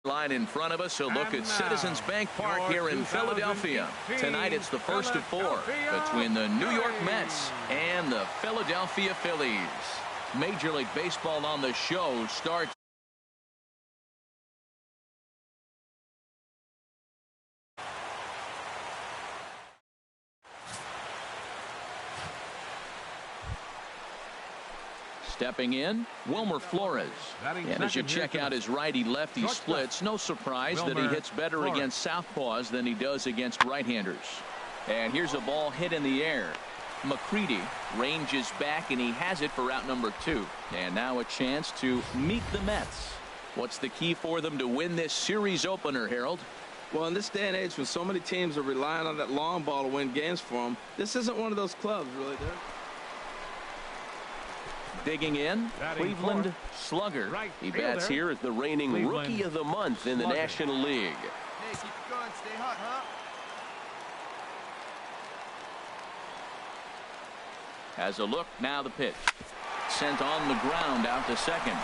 Line in front of us, so look at Citizens Bank Park here in Philadelphia. Tonight it's the first of four between the New York Mets and the Philadelphia Phillies. Major League Baseball on the show starts. Stepping in, Wilmer Flores. And as you check out his righty-lefty splits, no surprise that he hits better against southpaws than he does against right-handers. And here's a ball hit in the air. McCready ranges back, and he has it for out number 2. And now a chance to meet the Mets. What's the key for them to win this series opener, Harold? Well, in this day and age, when so many teams are relying on that long ball to win games for them, this isn't one of those clubs, really, Derek. Digging in, Cleveland slugger. He bats here as the reigning Rookie of the Month in the National League. Hey, keep it going. Stay hot, huh? Has a look, now the pitch. Sent on the ground out to second.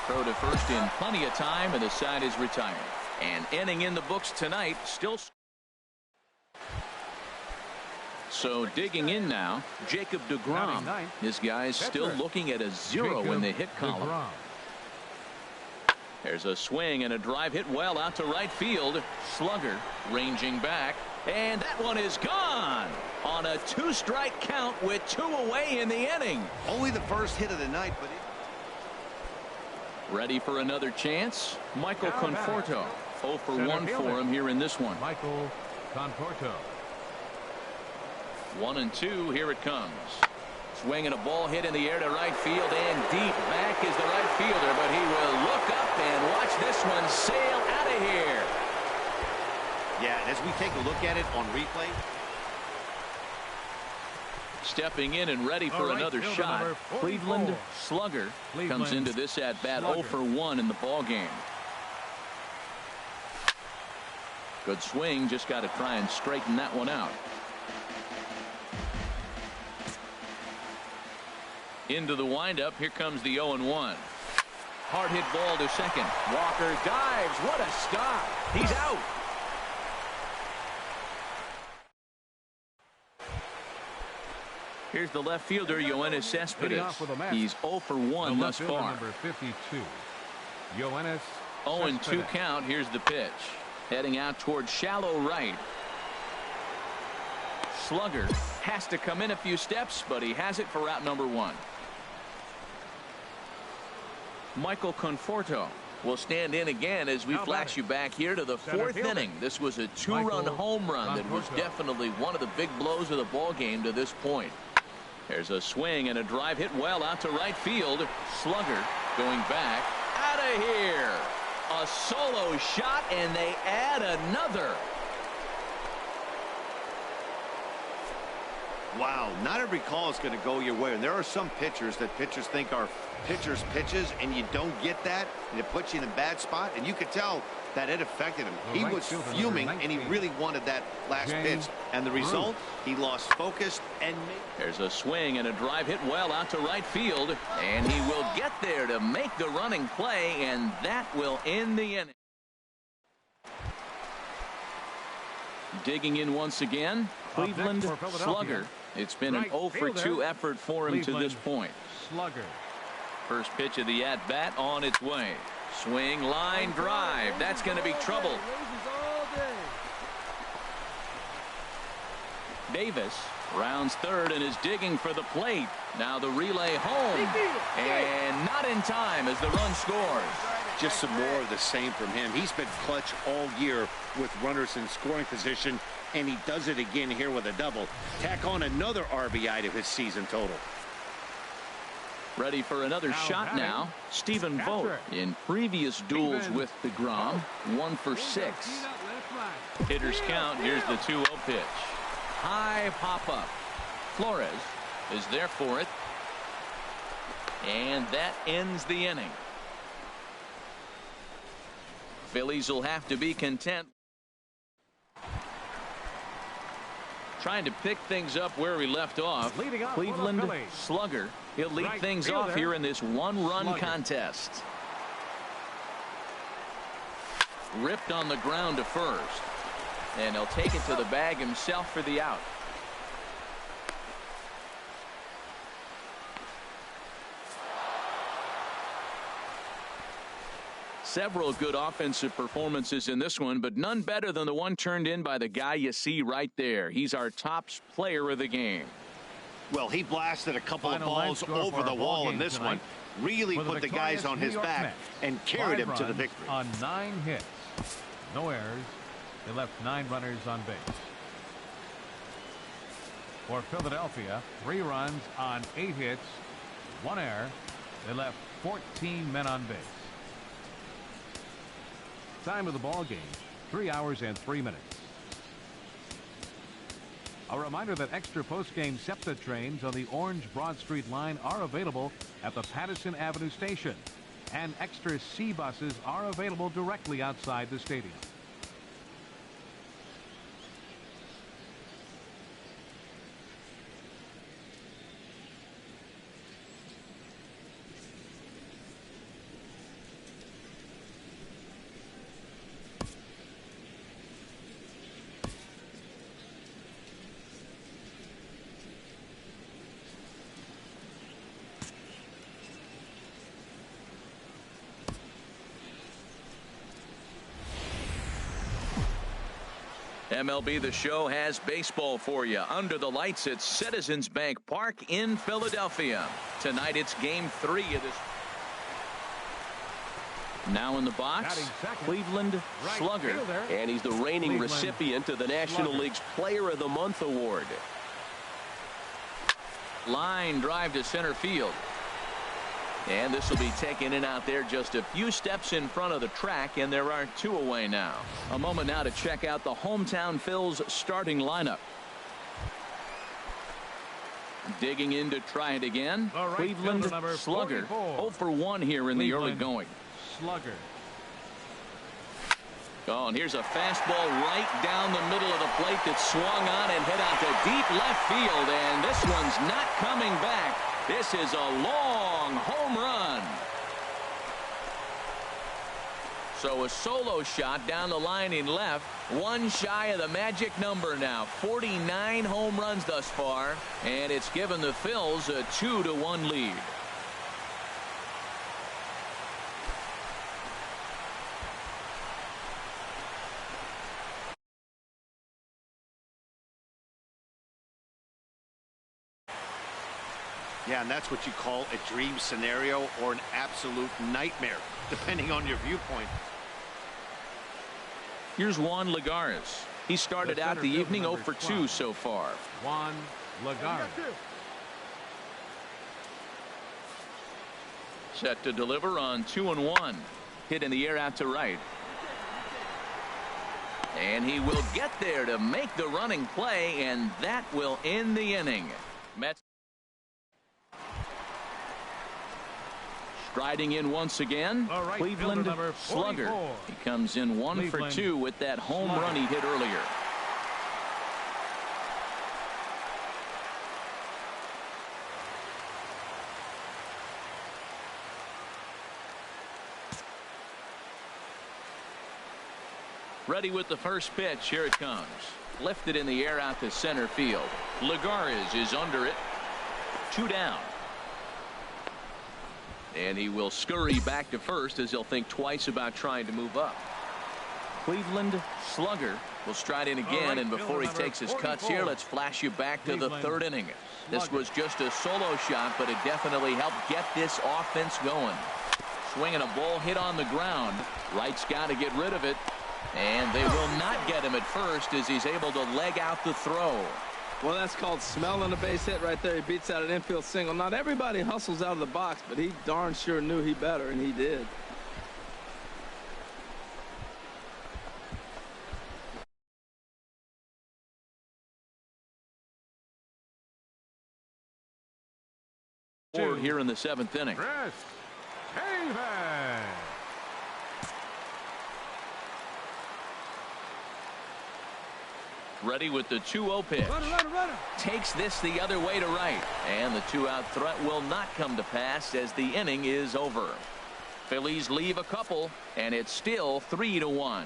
Throw to first in plenty of time, and the side is retired. And inning in the books tonight, still. So digging in now, Jacob deGrom. This guy's still looking at a 0 in the hit column. There's a swing and a drive hit well out to right field. Slugger ranging back, and that one is gone on a 2-strike count with 2 away in the inning. Only the first hit of the night, but ready for another chance. Michael Conforto. 0 for 1 for him here in this one. Michael Conforto. 1-2, here it comes. Swing and a ball hit in the air to right field, and deep back is the right fielder, but he will look up and watch this one sail out of here. Yeah, and as we take a look at it on replay. Stepping in and ready for another shot. Cleveland slugger comes into this at bat 0 for 1 in the ball game. Good swing, just got to try and straighten that one out. Into the windup, here comes the 0-1. Hard hit ball to second. Walker dives. What a stop. He's out. Here's the left fielder, Yoenis Cespedes. He's 0 for 1 thus far. Number 52, Yoenis 0-2 count. Here's the pitch. Heading out towards shallow right. Slugger has to come in a few steps, but he has it for out number 1. Michael Conforto will stand in again as we flash you back here to the 4th inning. This was a 2-run home run that was definitely one of the big blows of the ball game to this point. There's a swing and a drive hit well out to right field. Slugger going back. Out of here. A solo shot, and they add another. Wow, not every call is going to go your way, and there are some pitchers that pitchers think are pitchers' pitches, and you don't get that, and it puts you in a bad spot, and you could tell that it affected him. He was fuming, and he really wanted that last pitch, and the result, he lost focus. And there's a swing and a drive hit well out to right field, and he will get there to make the running play, and that will end the inning. Digging in once again, Cleveland slugger. It's been an 0 for 2 effort for him to this point. Slugger. First pitch of the at-bat on its way. Swing, line, drive. That's going to be trouble. Davis rounds third and is digging for the plate. Now the relay home. And not in time as the run scores. Just some more of the same from him. He's been clutch all year with runners in scoring position, and he does it again here with a double. Tack on another RBI to his season total. Ready for another shot now. Stephen Vogt in previous duels with deGrom, 1 for 6. Hitters count. Here's the 2-0 pitch. High pop up. Flores is there for it. And that ends the inning. Phillies will have to be content. Trying to pick things up where we left off. Cleveland slugger. He'll lead things off here in this 1-run contest. ripped on the ground to first. And he'll take it to the bag himself for the out. Several good offensive performances in this one, but none better than the one turned in by the guy you see right there. He's our top player of the game. Well, he blasted a couple of balls over the wall in this one. Really put the guys on his back and carried him to the victory. On 9 hits, no errors. They left 9 runners on base. For Philadelphia, 3 runs on 8 hits, 1 error. They left 14 men on base. Time of the ball game, 3 hours and 3 minutes. A reminder that extra post-game SEPTA trains on the Orange Broad Street line are available at the Patterson Avenue station, and extra C buses are available directly outside the stadium. MLB The Show has baseball for you under the lights at Citizens Bank Park in Philadelphia. Tonight it's game 3 of this. Now in the box, Cleveland slugger. And he's the reigning recipient of the National League's Player of the Month award. Line drive to center field. And this will be taken in out there just a few steps in front of the track, and there are 2 away now. A moment now to check out the hometown Phil's starting lineup. Digging in to try it again. Cleveland slugger. 0 for 1 here in the early going. Slugger. Oh, and here's a fastball right down the middle of the plate that swung on and hit out to deep left field, and this one's not coming back. This is a long home run. So a solo shot down the line in left, 1 shy of the magic number now. 49 home runs thus far, and it's given the Phils a 2-1 lead. Yeah, and that's what you call a dream scenario or an absolute nightmare, depending on your viewpoint. Here's Juan Lagares. He started out the evening 0 for 2 so far. Juan Lagares. Set to deliver on 2-1. Hit in the air out to right. And he will get there to make the running play, and that will end the inning. Mets striding in once again, Cleveland slugger. He comes in 1 for 2 with that home run he hit earlier. Ready with the first pitch. Here it comes. Lifted in the air out to center field. Lagares is under it. 2 down. And he will scurry back to first as he'll think twice about trying to move up. Cleveland slugger will stride in again, and before he takes his cuts here, let's flash you back to the 3rd inning. This was just a solo shot, but it definitely helped get this offense going. Swinging a ball hit on the ground. Wright's got to get rid of it, and they will not get him at first as he's able to leg out the throw. Well, that's called smelling a base hit right there. He beats out an infield single. Not everybody hustles out of the box, but he darn sure knew he better, and he did. Forward here in the 7th inning. Chris Davis. Ready with the 2-0 pitch. Runner. Takes this the other way to right. And the 2-out threat will not come to pass as the inning is over. Phillies leave a couple, and it's still 3-1.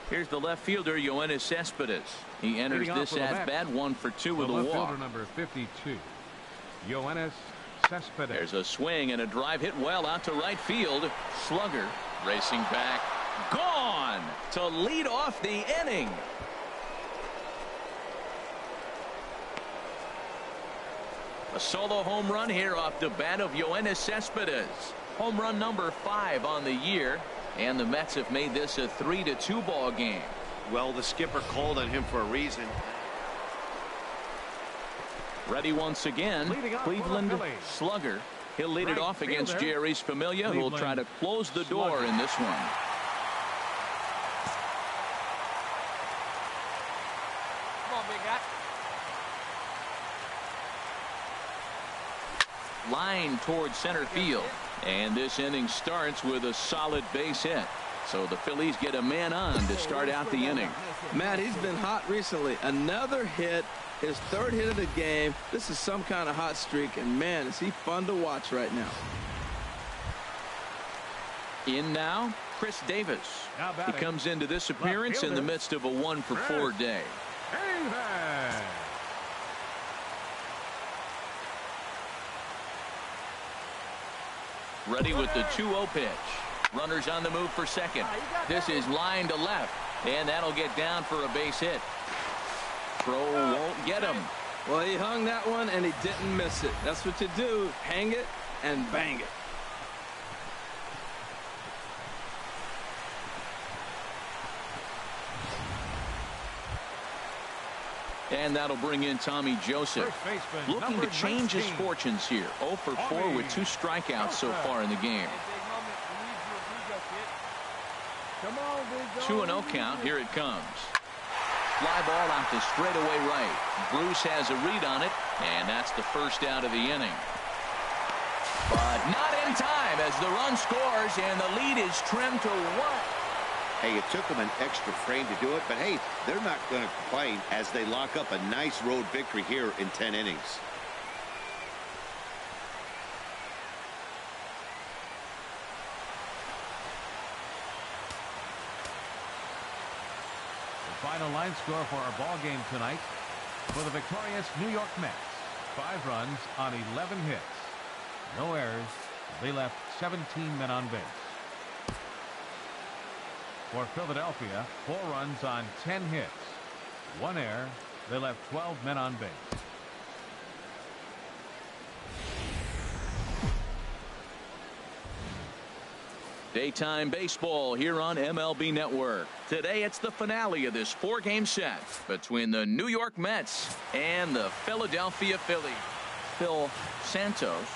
Here's the left fielder, Yoenis Cespedes. He enters this at-bat 1 for 2 with a walk. Fielder number 52, Yoenis Cespedes. There's a swing and a drive hit well out to right field. Slugger racing back. Gone to lead off the inning. A solo home run here off the bat of Yoenis Cespedes. Home run number 5 on the year. And the Mets have made this a 3-2 ball game. Well, the skipper called on him for a reason. Ready once again. Cleveland Slugger. He'll lead it off against Jerry's Familia, who will try to close the door in this one. Come on, big guy. Line towards center field. And this inning starts with a solid base hit. So the Phillies get a man on to start out the inning. Matt, he's been hot recently. Another hit, his 3rd hit of the game. This is some kind of hot streak, and man, is he fun to watch right now. In now, Chris Davis. He comes into this appearance in the midst of a 1 for 4 day. Ready with the 2-0 pitch. Runners on the move for second. This is line to left, and that'll get down for a base hit. Throw won't get him. Well, he hung that one, and he didn't miss it. That's what you do. Hang it and bang it. And that'll bring in Tommy Joseph. Looking to change his fortunes here. 0 for 4 with 2 strikeouts so far in the game. 2-0 count. Here it comes. Fly ball out to straightaway right. Bruce has a read on it, and that's the first out of the inning. But not in time as the run scores, and the lead is trimmed to 1. Hey, it took them an extra frame to do it, but hey, they're not going to complain as they lock up a nice road victory here in 10 innings. The final line score for our ball game tonight for the victorious New York Mets. 5 runs on 11 hits. No errors. They left 17 men on base. For Philadelphia, 4 runs on 10 hits. 1 error. They left 12 men on base. Daytime baseball here on MLB Network. Today it's the finale of this 4-game set between the New York Mets and the Philadelphia Phillies. Phil Santos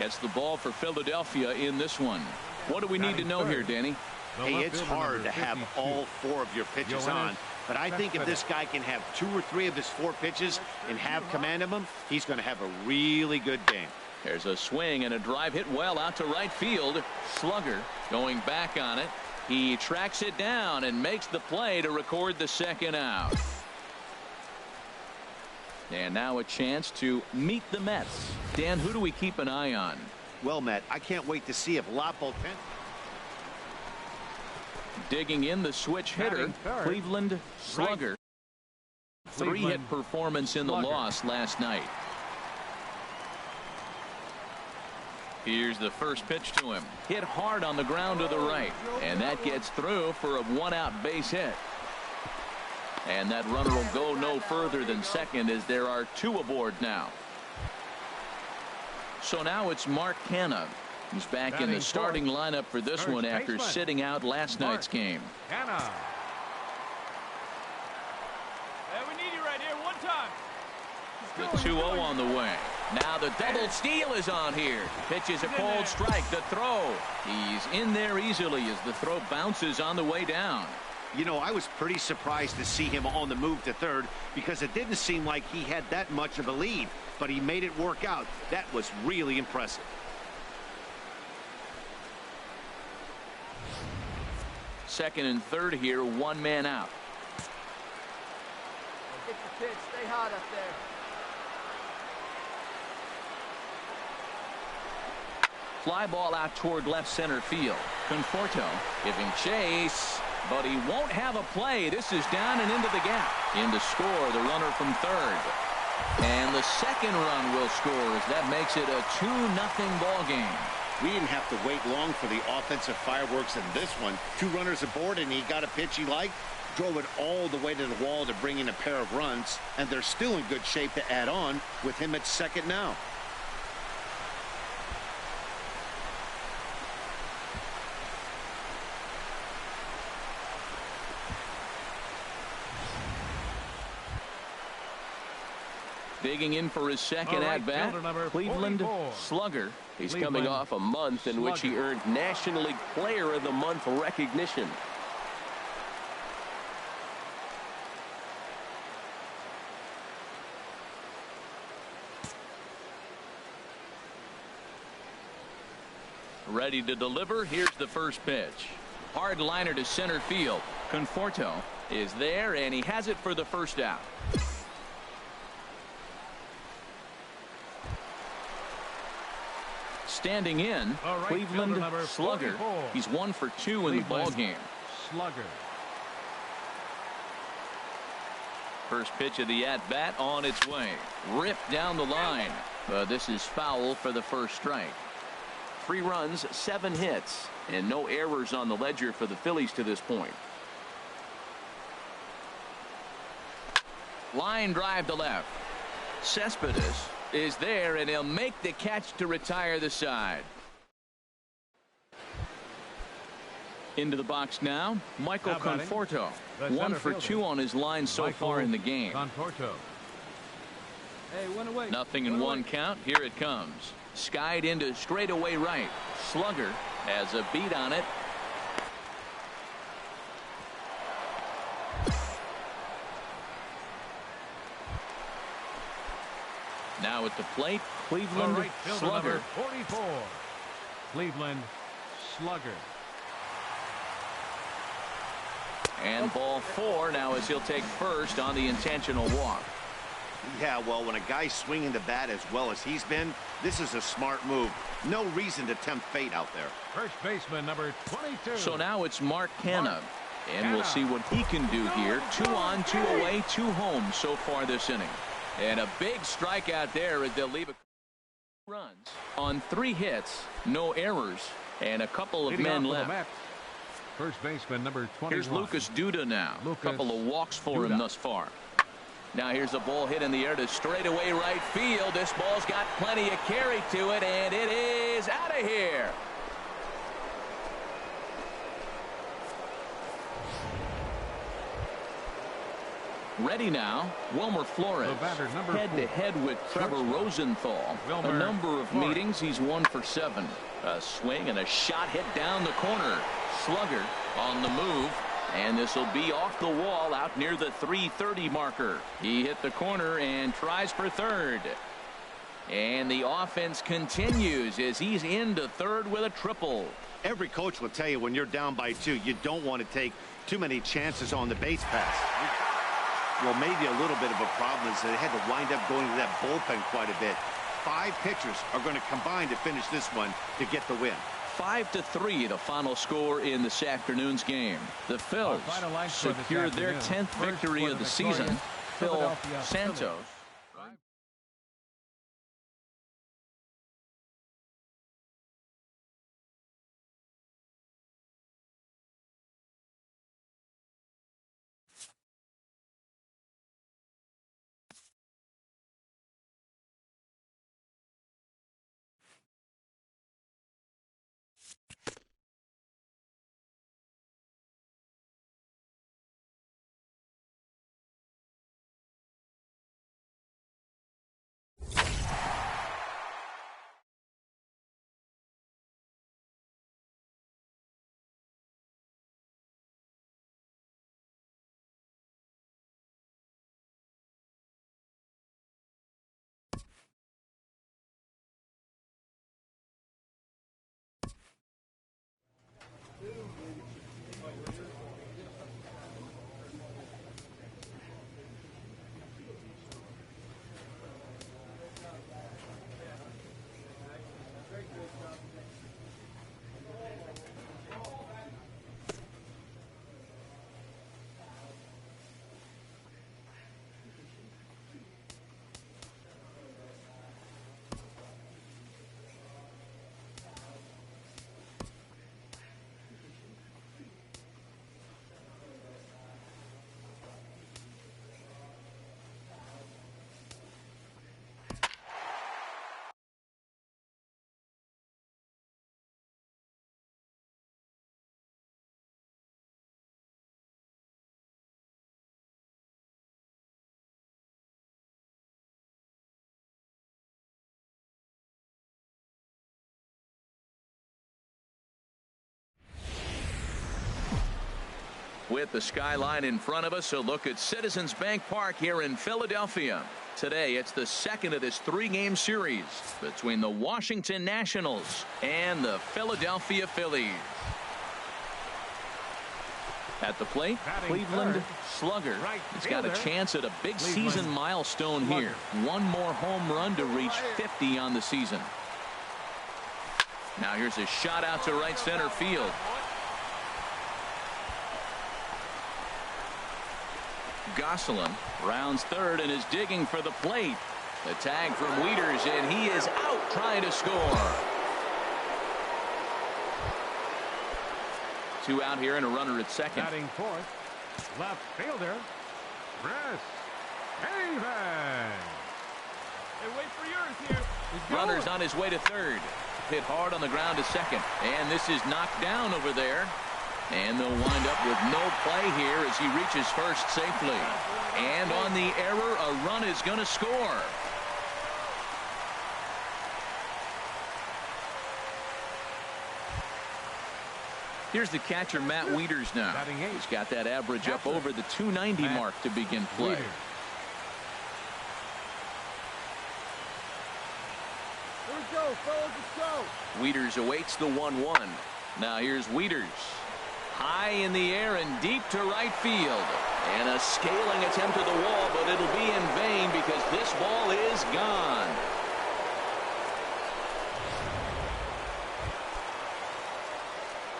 gets the ball for Philadelphia in this one. What do we need to know here, Danny? Hey, it's hard to have all 4 of your pitches on, but I think if this guy can have 2 or 3 of his 4 pitches and have command of them, he's going to have a really good game. There's a swing and a drive hit well out to right field. Slugger going back on it. He tracks it down and makes the play to record the second out. And now a chance to meet the Mets. Dan, who do we keep an eye on? Well, Matt, I can't wait to see if Lapo... Digging in the switch hitter, Cleveland Slugger. 3-hit performance in the loss last night. Here's the first pitch to him. Hit hard on the ground to the right. And that gets through for a 1-out base hit. And that runner will go no further than second as there are 2 aboard now. So now it's Mark Canha. He's back in the starting lineup for this one after sitting out last night's game. Hey, we need you right here. One time. The 2-0 on the way. Now the double steal is on here. Pitches a cold strike. The throw. He's in there easily as the throw bounces on the way down. You know, I was pretty surprised to see him on the move to third because it didn't seem like he had that much of a lead, but he made it work out. That was really impressive. Second and third here, 1 man out. Get the pitch. Stay hot up there. Fly ball out toward left center field. Conforto giving chase, but he won't have a play. This is down and into the gap. In to score, the runner from third. And the second run will score as that makes it a 2-0 ball game. We didn't have to wait long for the offensive fireworks in this one. 2 runners aboard, and he got a pitch he liked. Drove it all the way to the wall to bring in a pair of runs, and they're still in good shape to add on with him at second now. Digging in for his second at-bat, Cleveland slugger. He's coming off a month in which he earned National League Player of the Month recognition. Ready to deliver. Here's the first pitch. Hard liner to center field. Conforto is there, and he has it for the first out. Standing in, Cleveland slugger. He's 1 for 2 in the ball game. Slugger. First pitch of the at-bat on its way. Ripped down the line. This is foul for the first strike. 3 runs, 7 hits, and no errors on the ledger for the Phillies to this point. Line drive to left. Cespedes is there, and he'll make the catch to retire the side. Into the box now, Michael Conforto. 1 for 2 on his line so far in the game. Conforto. Hey, one away. Nothing in 1 count. Here it comes. Skied into straightaway right. Slugger has a beat on it. Now at the plate, Cleveland slugger. 44. Cleveland slugger. And ball 4 now as he'll take first on the intentional walk. Yeah, well, when a guy's swinging the bat as well as he's been, this is a smart move. No reason to tempt fate out there. First baseman number 22. So now it's Mark Canha. And we'll see what he can do here. 2 on, 2 away, 2 home so far this inning. And a big strikeout there as they'll leave a runs on 3 hits, no errors, and a couple of men left. First baseman number 21. Here's Lucas Duda now. A couple of walks for him thus far. Now here's a ball hit in the air to straightaway right field. This ball's got plenty of carry to it, and it is out of here. Ready now, Wilmer Flores head-to-head with Trevor Rosenthal. A number of meetings, he's 1 for 7. A swing and a shot hit down the corner. Slugger on the move, and this will be off the wall out near the 330 marker. He hit the corner and tries for third. And the offense continues as he's into third with a triple. Every coach will tell you when you're down by 2, you don't want to take too many chances on the base pass. Well, maybe a little bit of a problem is they had to wind up going to that bullpen quite a bit. 5 pitchers are going to combine to finish this one to get the win. 5-3 the final score in this afternoon's game. The Phils secure their 10th victory of the season. Phil Santos With the skyline in front of us, a look at Citizens Bank Park here in Philadelphia. Today, it's the second of this 3-game series between the Washington Nationals and the Philadelphia Phillies. At the plate, Cleveland slugger. He's got a chance at a big season milestone here. One more home run to reach 50 on the season. Now here's a shot out to right center field. Gosselin rounds third and is digging for the plate. The tag from Wieters, and he is out trying to score. 2 out here and a runner at second. Batting fourth, left fielder, Chris Davis. Hey, wait for yours here. Runner's on his way to third. Hit hard on the ground to second. And this is knocked down over there. And they'll wind up with no play here as he reaches first safely. And on the error, a run is going to score. Here's the catcher, Matt Wieters now. He's got that average up over the 290 mark to begin play. Here we go, fellas, let's go. Wieters awaits the 1-1. Now here's Wieters. High in the air and deep to right field. And a scaling attempt at the wall, but it'll be in vain because this ball is gone.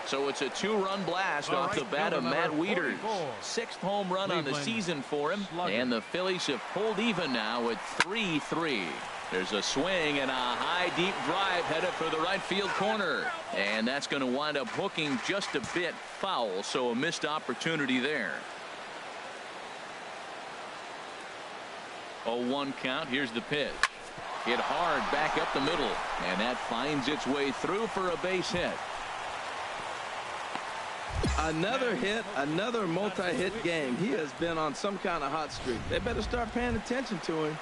So it's a 2-run blast off the bat of Matt Wieters. 6th home run on the season for him. And the Phillies have pulled even now at 3-3. There's a swing and a high deep drive headed for the right field corner. And that's going to wind up hooking just a bit foul. So a missed opportunity there. 0-1 count. Here's the pitch. Hit hard back up the middle. And that finds its way through for a base hit. Another hit, another multi-hit game. He has been on some kind of hot streak. They better start paying attention to him.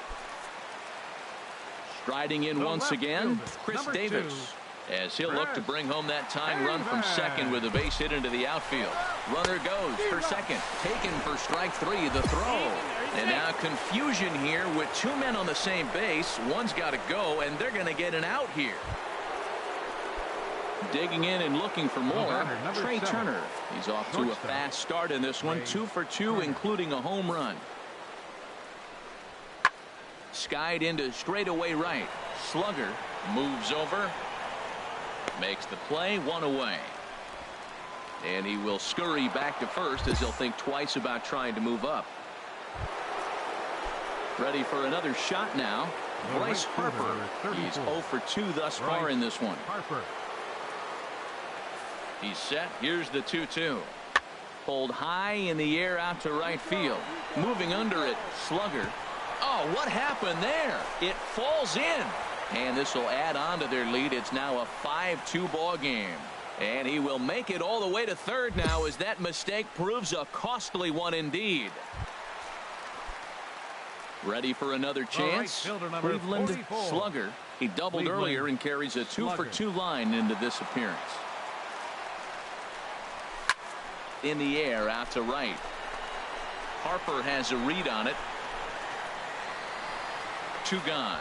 Striding in once again, Chris Davis, as he'll look to bring home that tying run from second with a base hit into the outfield. Runner goes for second, taken for strike 3, the throw. And now confusion here with 2 men on the same base. One's got to go, and they're going to get an out here. Digging in and looking for more, Trey Turner. He's off to a fast start in this one, 2 for 2, including a home run. Skied into straightaway right. Slugger moves over, makes the play, 1 away. And he will scurry back to first as he'll think twice about trying to move up. Ready for another shot now. Bryce Harper. He's 0 for 2 thus far in this one. He's set. Here's the 2-2. Pulled high in the air out to right field. Moving under it, Slugger. Oh, what happened there? It falls in. And this will add on to their lead. It's now a 5-2 ball game. And he will make it all the way to third now as that mistake proves a costly one indeed. Ready for another chance. Cleveland slugger. He doubled earlier and carries a 2 for 2 line into this appearance. In the air out to right. Harper has a read on it. 2 gone.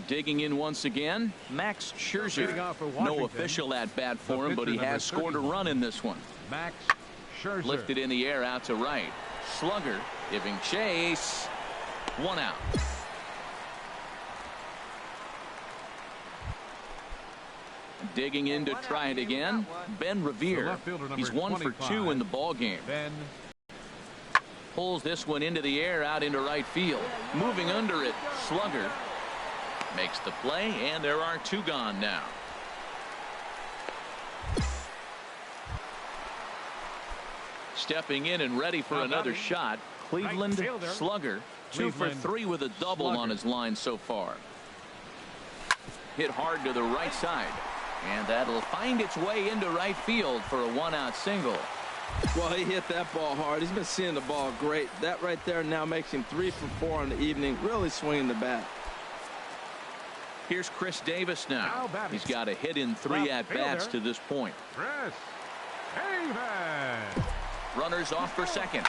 Digging in once again, Max Scherzer. No official at bat for him, but he has scored a run in this one. Max Scherzer. Lifted in the air out to right. Slugger giving chase. 1 out. Digging in to try it again, Ben Revere. He's 1 for 2 in the ball game. Pulls this one into the air out into right field. Moving under it, Slugger makes the play, and there are 2 gone now. Stepping in and ready for another shot, Cleveland slugger. 2 for 3 with a double on his line so far. Hit hard to the right side. And that'll find its way into right field for a 1-out single. Well, he hit that ball hard. He's been seeing the ball great. That right there now makes him 3 for 4 in the evening. Really swinging the bat. Here's Chris Davis now. He's got a hit in 3 at-bats to this point. Chris Davis. Runners off for second.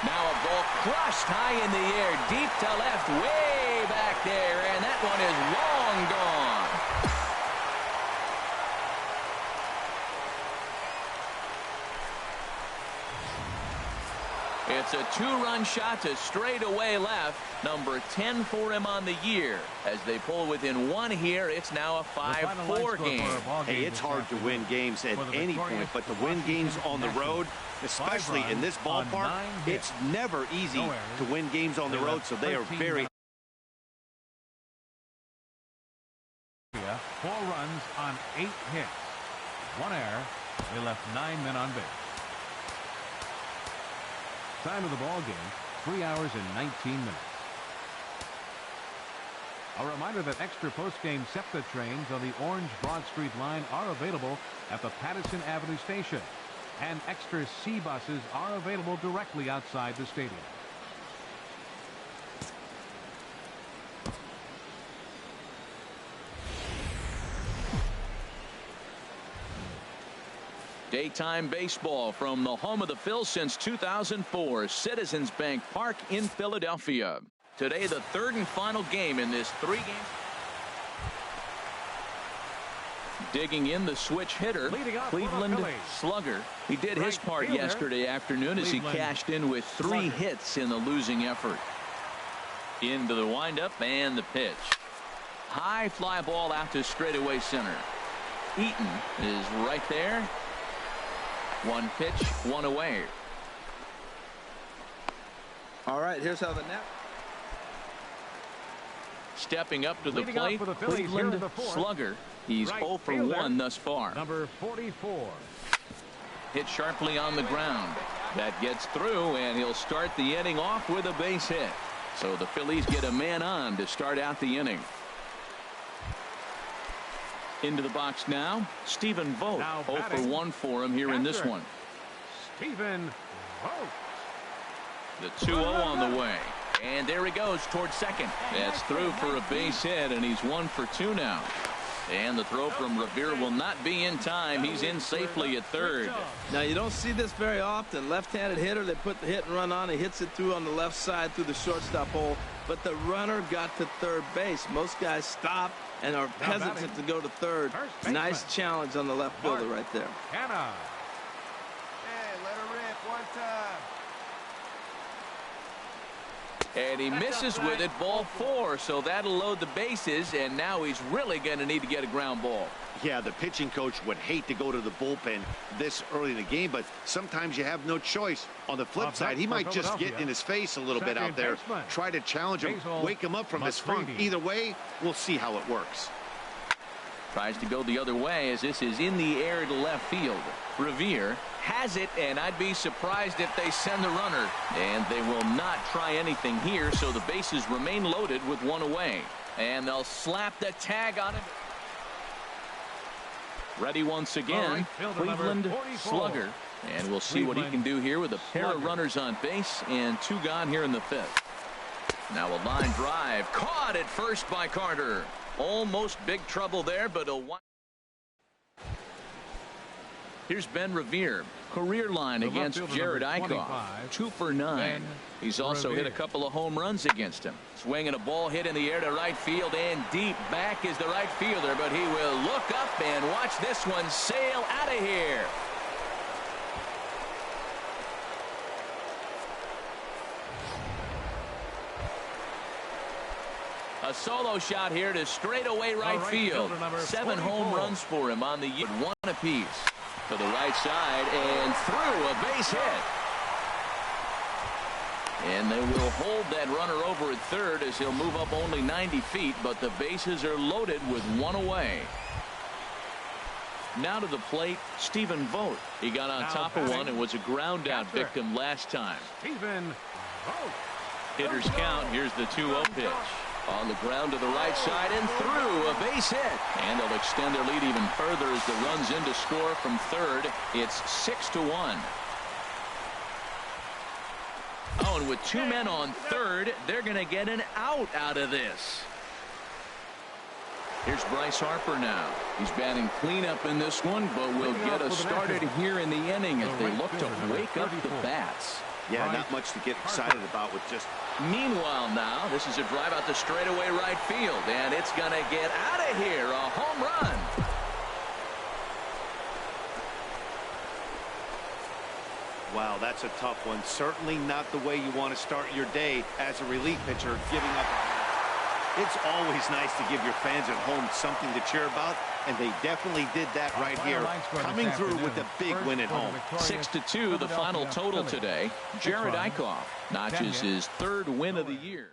Now a ball crushed high in the air, deep to left, way back there, and that one is long gone. It's a 2-run shot to straightaway left. Number 10 for him on the year. As they pull within 1 here, it's now a 5-4 game. Hey, it's hard to win games at any point, but to win games on the road, especially in this ballpark, it's never easy to win games on the road, so they are very... 4 runs on 8 hits. 1 error. They left 9 men on base. Time of the ball game, 3 hours and 19 minutes. A reminder that extra post-game SEPTA trains on the Orange Broad Street line are available at the Patterson Avenue station, and extra C buses are available directly outside the stadium. Daytime baseball from the home of the Phils since 2004, Citizens Bank Park in Philadelphia. Today, the 3rd and final game in this 3-game. Digging in the switch hitter, Cleveland slugger. He did his part yesterday afternoon as he cashed in with 3 hits in the losing effort. Into the windup and the pitch. High fly ball out to straightaway center. Eaton is right there. 1 pitch, 1 away. All right, here's how the net. Stepping up to the plate, Cleveland slugger. He's 0 for 1 thus far. Number 44. Hit sharply on the ground. That gets through, and he'll start the inning off with a base hit. So the Phillies get a man on to start out the inning. Into the box now, Stephen Vogt. 0 for 1 for him here in this one. Stephen Vogt. The 2-0 on the way. And there he goes towards second. That's through for a base hit, and he's 1 for 2 now. And the throw from Revere will not be in time. He's in safely at third. Now, you don't see this very often. Left-handed hitter, they put the hit and run on. He hits it through on the left side through the shortstop hole. But the runner got to third base. Most guys stop and are hesitant to go to third. Nice challenge on the left fielder right there. Hannah. Hey, let her rip 1 time. And he misses with it, ball 4, so that'll load the bases, and now he's really going to need to get a ground ball. Yeah, the pitching coach would hate to go to the bullpen this early in the game, but sometimes you have no choice. On the flip side, he might just get in his face a little bit out there, try to challenge him, wake him up from his funk. Either way, we'll see how it works. Tries to go the other way as this is in the air to left field. Revere has it, and I'd be surprised if they send the runner. And they will not try anything here, so the bases remain loaded with 1 away. And they'll slap the tag on it. Ready once again, Cleveland slugger. And we'll see what he can do here with a pair of runners on base and 2 gone here in the 5th. Now a line drive caught at first by Carter. Almost big trouble there, but a one. Here's Ben Revere. Career line against Jared Eichhoff. 2 for 9. He's also hit a couple of home runs against him. Swinging a ball hit in the air to right field, and deep back is the right fielder, but he will look up and watch this one sail out of here. A solo shot here to straightaway right field. 7 home runs for him on the year. 1 apiece. To the right side and through a base hit. And they will hold that runner over at third as he'll move up only 90 feet, but the bases are loaded with 1 away. Now to the plate, Stephen Vogt. He got on top of one and was a ground out victim last time. Stephen Vogt. Hitters count. Here's the 2-0 pitch. On the ground to the right side and through a base hit. And they'll extend their lead even further as the runs in to score from third. It's 6-1. Oh, and with 2 men on third, they're going to get an out of this. Here's Bryce Harper now. He's batting cleanup in this one, but will get us started here in the inning as they look to wake up the bats. Yeah, not much to get excited about with just... Meanwhile now, this is a drive out to straightaway right field, and it's going to get out of here. A home run. Wow, that's a tough one. Certainly not the way you want to start your day as a relief pitcher, giving up. It's always nice to give your fans at home something to cheer about, and they definitely did that right here, coming through with a big win at home. 6-2, the final total today. Jared Eichhoff notches his third win of the year.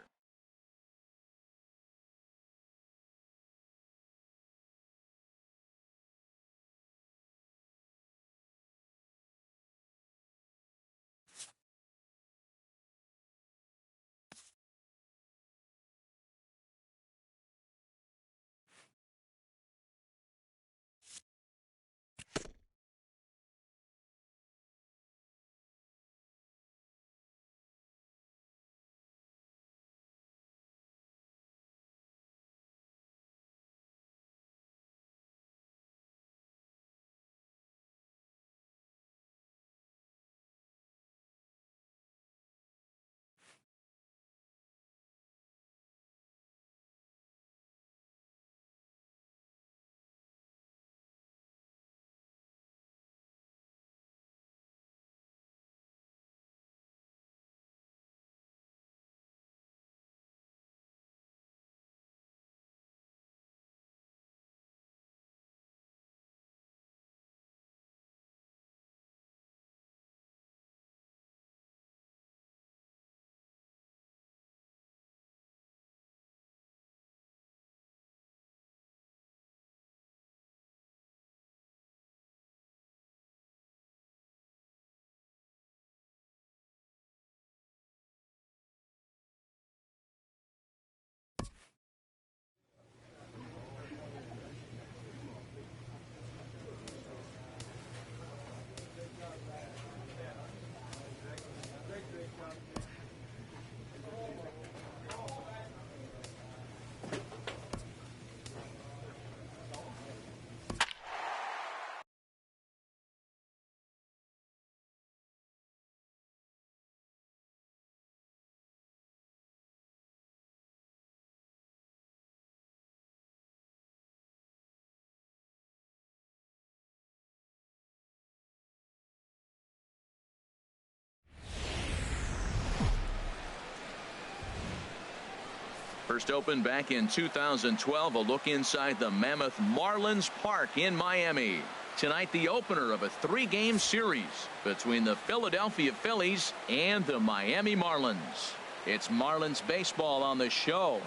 First opened back in 2012, a look inside the Mammoth Marlins Park in Miami. Tonight, the opener of a 3-game series between the Philadelphia Phillies and the Miami Marlins. It's Marlins baseball on the show.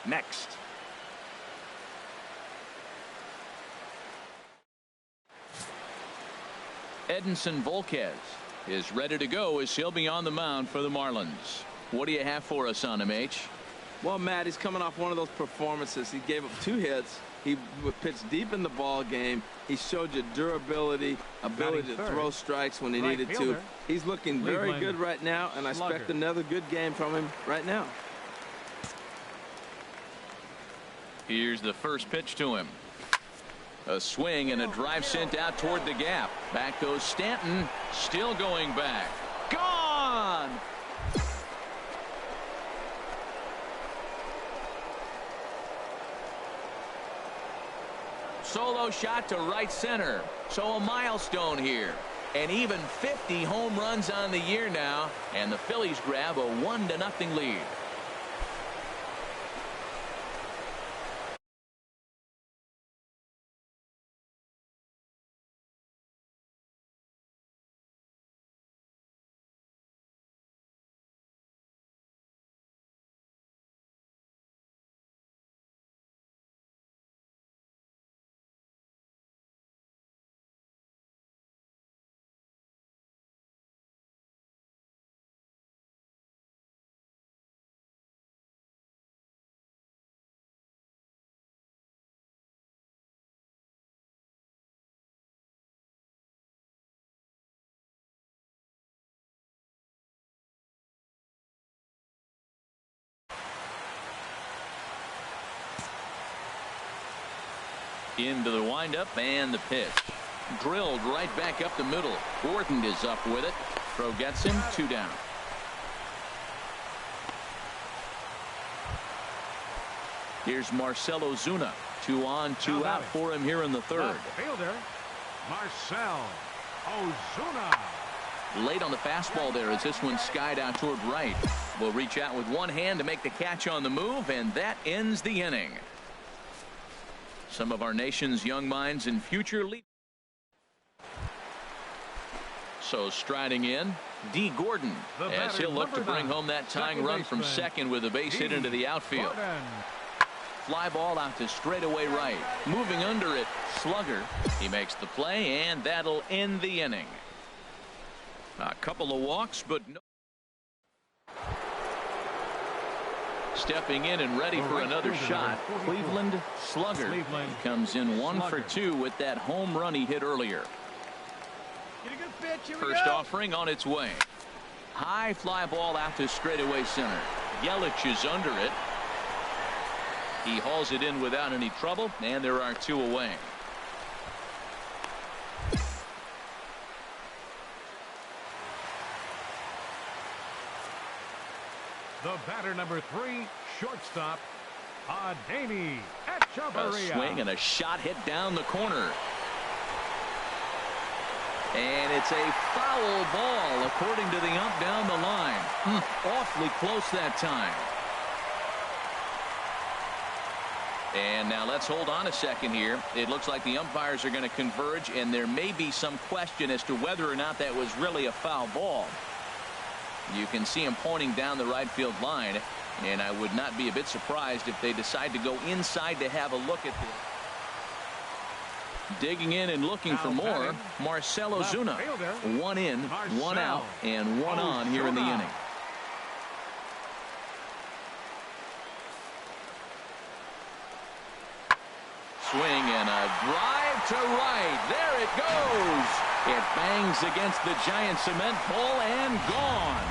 Next. Edinson Volquez is ready to go as he'll be on the mound for the Marlins. What do you have for us on him, H? Well, Matt, he's coming off one of those performances. He gave up 2 hits. He pitched deep in the ball game. He showed you durability, ability to throw strikes when he needed to. He's looking very good right now, and I expect another good game from him right now. Here's the first pitch to him. A swing and a drive sent out toward the gap. Back goes Stanton, still going back. Gone! Solo shot to right center. So a milestone here. And even 50 home runs on the year now. And the Phillies grab a 1-0 lead. Into the windup and the pitch. Drilled right back up the middle. Gordon is up with it. Throw gets him 2 down. Here's Marcell Ozuna. 2 on, 2 out for him here in the 3rd. Left fielder, Marcell Ozuna. Late on the fastball there as this one skied out toward right. Will reach out with one hand to make the catch on the move, and that ends the inning. Some of our nation's young minds and future leaders. So striding in, D. Gordon, as he'll look to bring home that tying run from second with a base hit into the outfield. Fly ball out to straightaway right. Moving under it, Slugger. He makes the play, and that'll end the inning. A couple of walks, but no. Stepping in and ready for another shot, Cleveland Slugger. Comes in 1 for 2 with that home run he hit earlier. First offering on its way. High fly ball out to straightaway center. Yelich is under it. He hauls it in without any trouble, and there are 2 away. The batter, number 3, shortstop, Adeiny Echeverria. A swing and a shot hit down the corner. And it's a foul ball, according to the ump down the line. Awfully close that time. And now let's hold on a second here. It looks like the umpires are going to converge, and there may be some question as to whether or not that was really a foul ball. You can see him pointing down the right field line, and I would not be a bit surprised if they decide to go inside to have a look at this. Digging in and looking for more, Marcell Ozuna. 1 in, 1 out, and 1 on here in the inning. Swing and a drive to right. There it goes. It bangs against the giant cement pole and gone.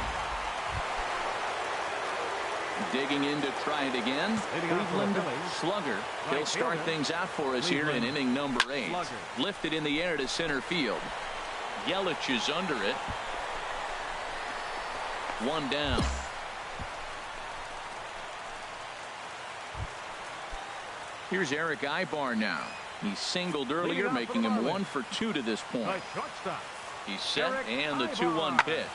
Digging in to try it again. Cleveland Slugger. He'll start things out for us here in inning number 8. Lifted in the air to center field. Yelich is under it. 1 down. Here's Eric Ibar now. He singled earlier, making him 1 for 2 to this point. He's set, and the 2-1 pitch.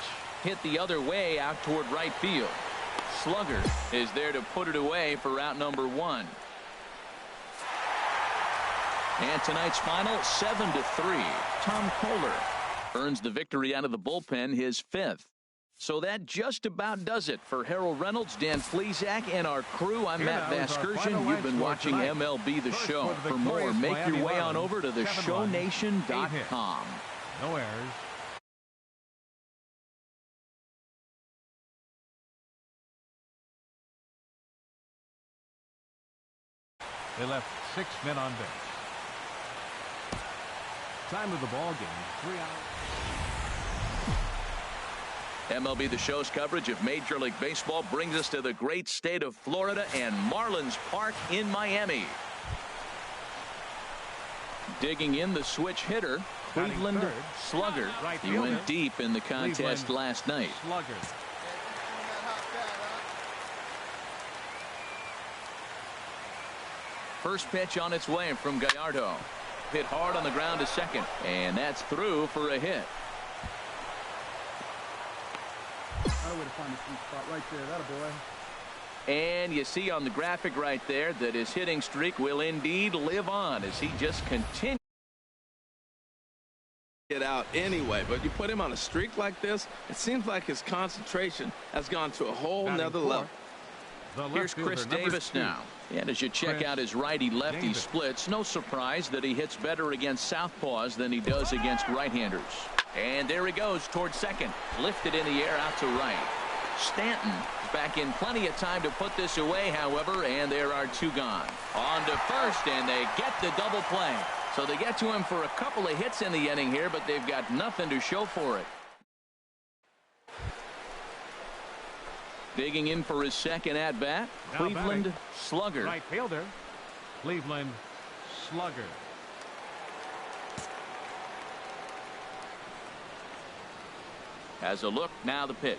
Hit the other way out toward right field. Slugger is there to put it away for out number 1. And tonight's final, 7-3. Tom Kohler earns the victory out of the bullpen, his 5th. So that just about does it for Harold Reynolds, Dan Flezak, and our crew. I'm Matt Vasgersian. You've been watching MLB The Show. For more, make your way on over to theshownation.com. No errors. They left 6 men on base. Time of the ball game, 3 hours. MLB The Show's coverage of Major League Baseball brings us to the great state of Florida and Marlins Park in Miami. Digging in the switch hitter, Cleveland Slugger. He went deep in the contest last night. First pitch on its way from Gallardo. Hit hard on the ground to second, and that's through for a hit. Way to find a sweet spot right there. That a boy. And you see on the graphic right there that his hitting streak will indeed live on as he just continues. Get out anyway, but you put him on a streak like this, it seems like his concentration has gone to a whole nother level. Here's Chris Davis now. And as you check out his righty-lefty splits, no surprise that he hits better against southpaws than he does against right-handers. And there he goes towards second. Lifted in the air out to right. Stanton back in plenty of time to put this away, however, and there are 2 gone. On to first, and they get the double play. So they get to him for a couple of hits in the inning here, but they've got nothing to show for it. Digging in for his second at-bat, Cleveland Slugger. Right fielder, Cleveland Slugger. As a look, now the pitch.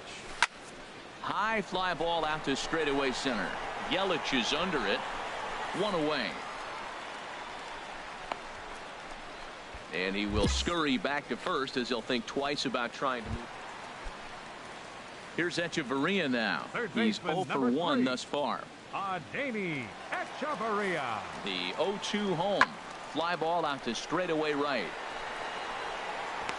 High fly ball out to straightaway center. Yelich is under it. One away. And he will scurry back to first as he'll think twice about trying to move. Here's Echeverria now. He's 0 for 1 thus far. Adeiny Echeverria. The 0-2 home. Fly ball out to straightaway right.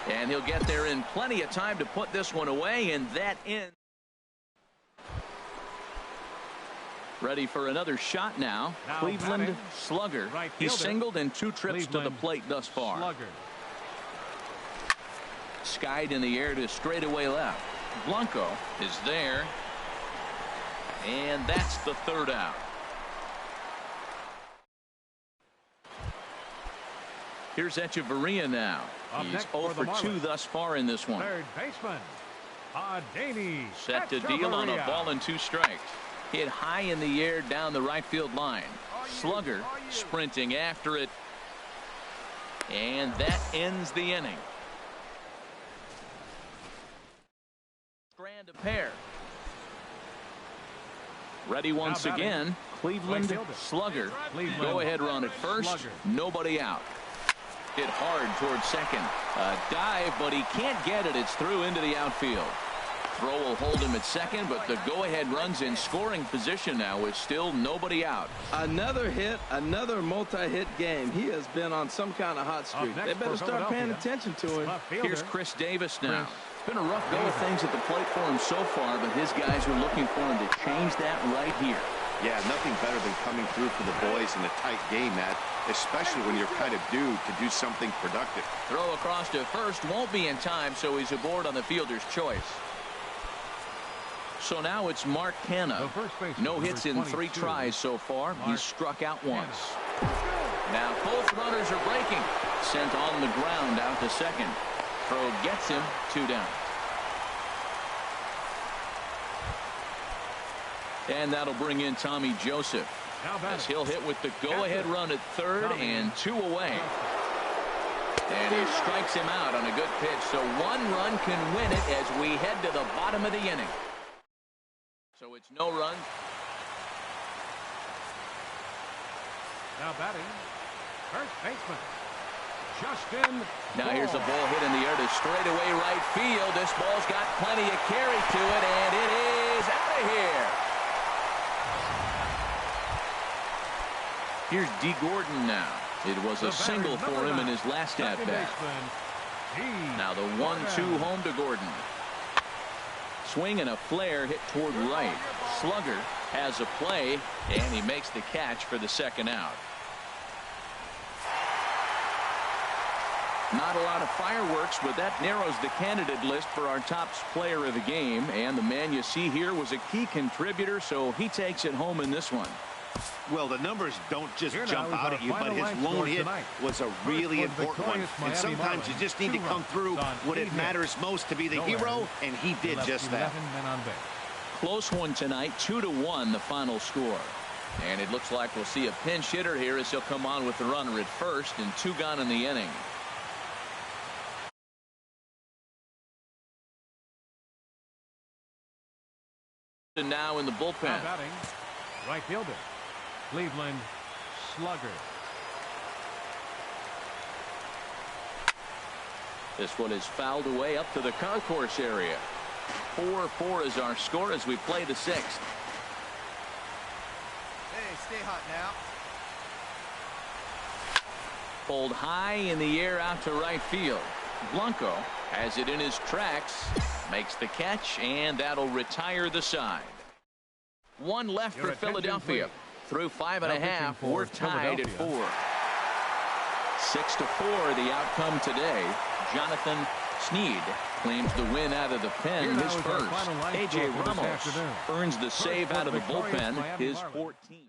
And he'll get there in plenty of time to put this one away, and that ends. Ready for another shot now. Cleveland batting. Slugger. Right He's fielder. singled in 2 trips to the plate thus far. Slugger. Skied in the air to straightaway left. Blanco is there. And that's the 3rd out. Here's Echeverria now. Up He's next 0 for the for 2 Marlins. thus far in this one. Third baseman Adeiny Set to deal on a Echeverria. ball and 2 strikes. Hit high in the air down the right field line. Slugger sprinting after it. And that ends the inning. Strand a pair. Ready once Now batting. again. Cleveland Right fielder. Slugger. Cleveland. Go ahead run at first. Slugger. Nobody out. Hit hard towards second. A dive, but he can't get it. It's through into the outfield. Throw will hold him at second, but the go-ahead run's in scoring position now with still nobody out. Another hit, another multi-hit game. He has been on some kind of hot streak. next They better for start paying Philadelphia. attention to him. Left fielder. Here's Chris Davis now. Chris It's been a rough go of things at the plate for him so far, but his guys are looking for him to change that right here. Yeah, nothing better than coming through for the boys in a tight game, Matt, especially when you're kind of due to do something productive. Throw across to first won't be in time, so he's aboard on the fielder's choice. So now it's Mark Canha. The first baseman, No hits in number 3 22, tries so far. Mark He's struck out once. Canha. Now both runners are breaking. Sent on the ground out to second. Throw gets him 2 down. And that'll bring in Tommy Joseph. Now batting. As he'll hit with the go-ahead run at third and 2 away. And he strikes him out on a good pitch. So 1 run can win it as we head to the bottom of the inning. So it's no run. Now batting. First baseman Justin. Now here's a ball hit in the air to straightaway right field. This ball's got plenty of carry to it, and it is out of here. Here's D. Gordon now. It was a single for him in his last at-bat. Now the 1-2 home to Gordon. Swing and a flare hit toward right. Slugger has a play, and he makes the catch for the 2nd out. Not a lot of fireworks, but that narrows the candidate list for our top player of the game. And the man you see here was a key contributor, so he takes it home in this one. Well, the numbers don't just Here jump now is out our at you, but final his line lone score hit tonight. was a First really for the important one. victorious And Miami sometimes you Marlins. just need to 2 come through runs on when 8 it hits. matters most to be the No hero, errors. and he did Left just that. 11 men on base. Close one tonight, 2-1 the final score. And it looks like we'll see a pinch hitter here as he'll come on with the runner at first and 2 gone in the inning. And now in the bullpen. Now batting. Right fielder Cleveland Slugger. This one is fouled away up to the concourse area. 4-4 is our score as we play the 6th. Hey, stay hot now. Pulled high in the air out to right field. Blanco has it in his tracks, makes the catch, and that'll retire the side. 1 left Your for attention, Philadelphia. please. Through 5 and a Now pitching half, for we're tied at Philadelphia. 4. 6-4 the outcome today. Jonathan Sneed claims the win out of the pen, Here now his is our first. final line A.J. score for this Ramos afternoon. earns the First save for out of the victorious bullpen, Miami his Marlins. 14th.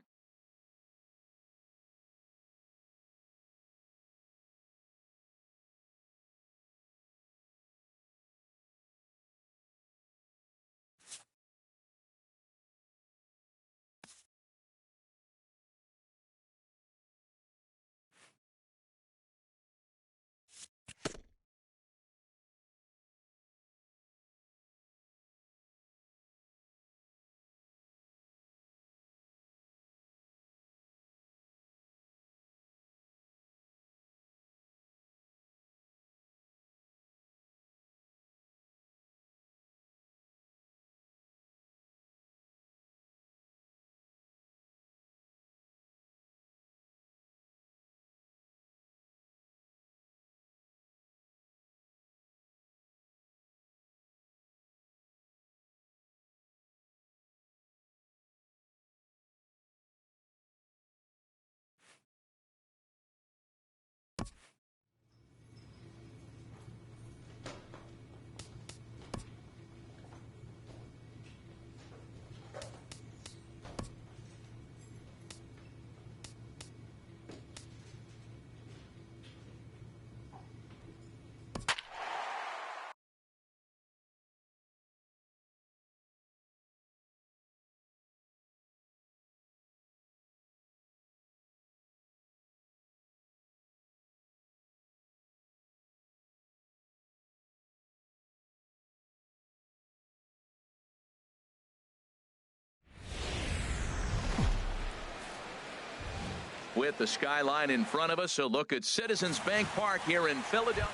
with the skyline in front of us. So look at Citizens Bank Park here in Philadelphia.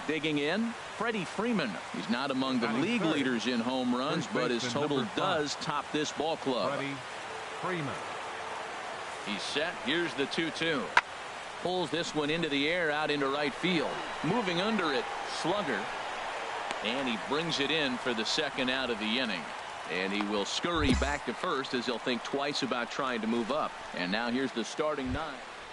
Digging in, Freddie Freeman. He's not among the league leaders in home runs, but his total does top this ball club. Freddie Freeman. He's set. Here's the 2-2. Pulls this one into the air out into right field. Moving under it, Slugger. And he brings it in for the second out of the inning. And he will scurry back to first as he'll think twice about trying to move up. And now here's the starting 9.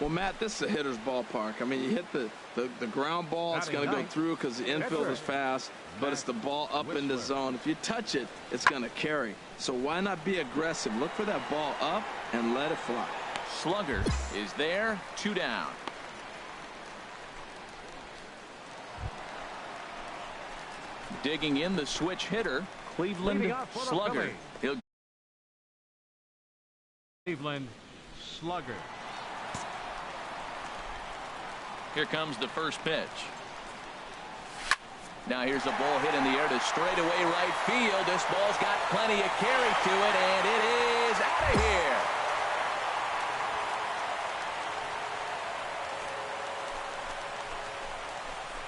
Well, Matt, this is a hitter's ballpark. I mean, you hit the ground ball, it's going to go through because the infield is fast, but it's the ball up in the zone. If you touch it, it's going to carry. So why not be aggressive? Look for that ball up and let it fly. Slugger is there, 2 down. Digging in the switch hitter, Cleveland Slugger. Cleveland Slugger. Here comes the first pitch. Now here's a ball hit in the air to straightaway right field. This ball's got plenty of carry to it, and it is out of here.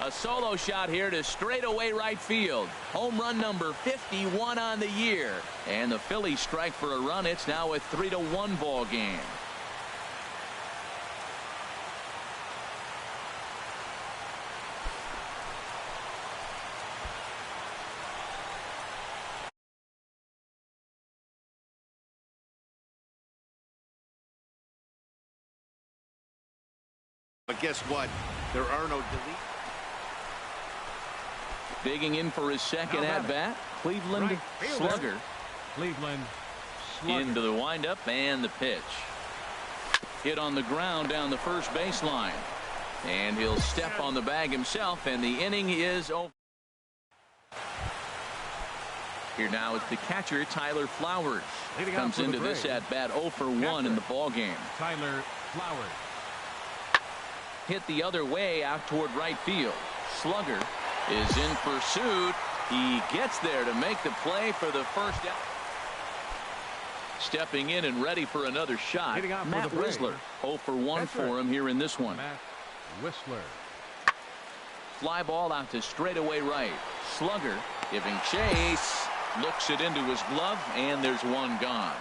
A solo shot here to straightaway right field. Home run number 51 on the year. And the Phillies strike for a run. It's now a 3-1 ball game. But guess what? There are no deletes. Digging in for his second at-bat, Cleveland Slugger. Cleveland Slugger. Into the windup and the pitch. Hit on the ground down the first baseline. And he'll step on the bag himself, and the inning is over. Here now is the catcher, Tyler Flowers. Comes into this at-bat 0 for 1 in the ball game. Tyler Flowers. Hit the other way out toward right field. Slugger is in pursuit. He gets there to make the play for the first out. Stepping in and ready for another shot. Matt Whistler. 0 for 1 for him here in this one. Matt Whistler. Fly ball out to straightaway right. Slugger giving chase. Looks it into his glove, and there's one gone.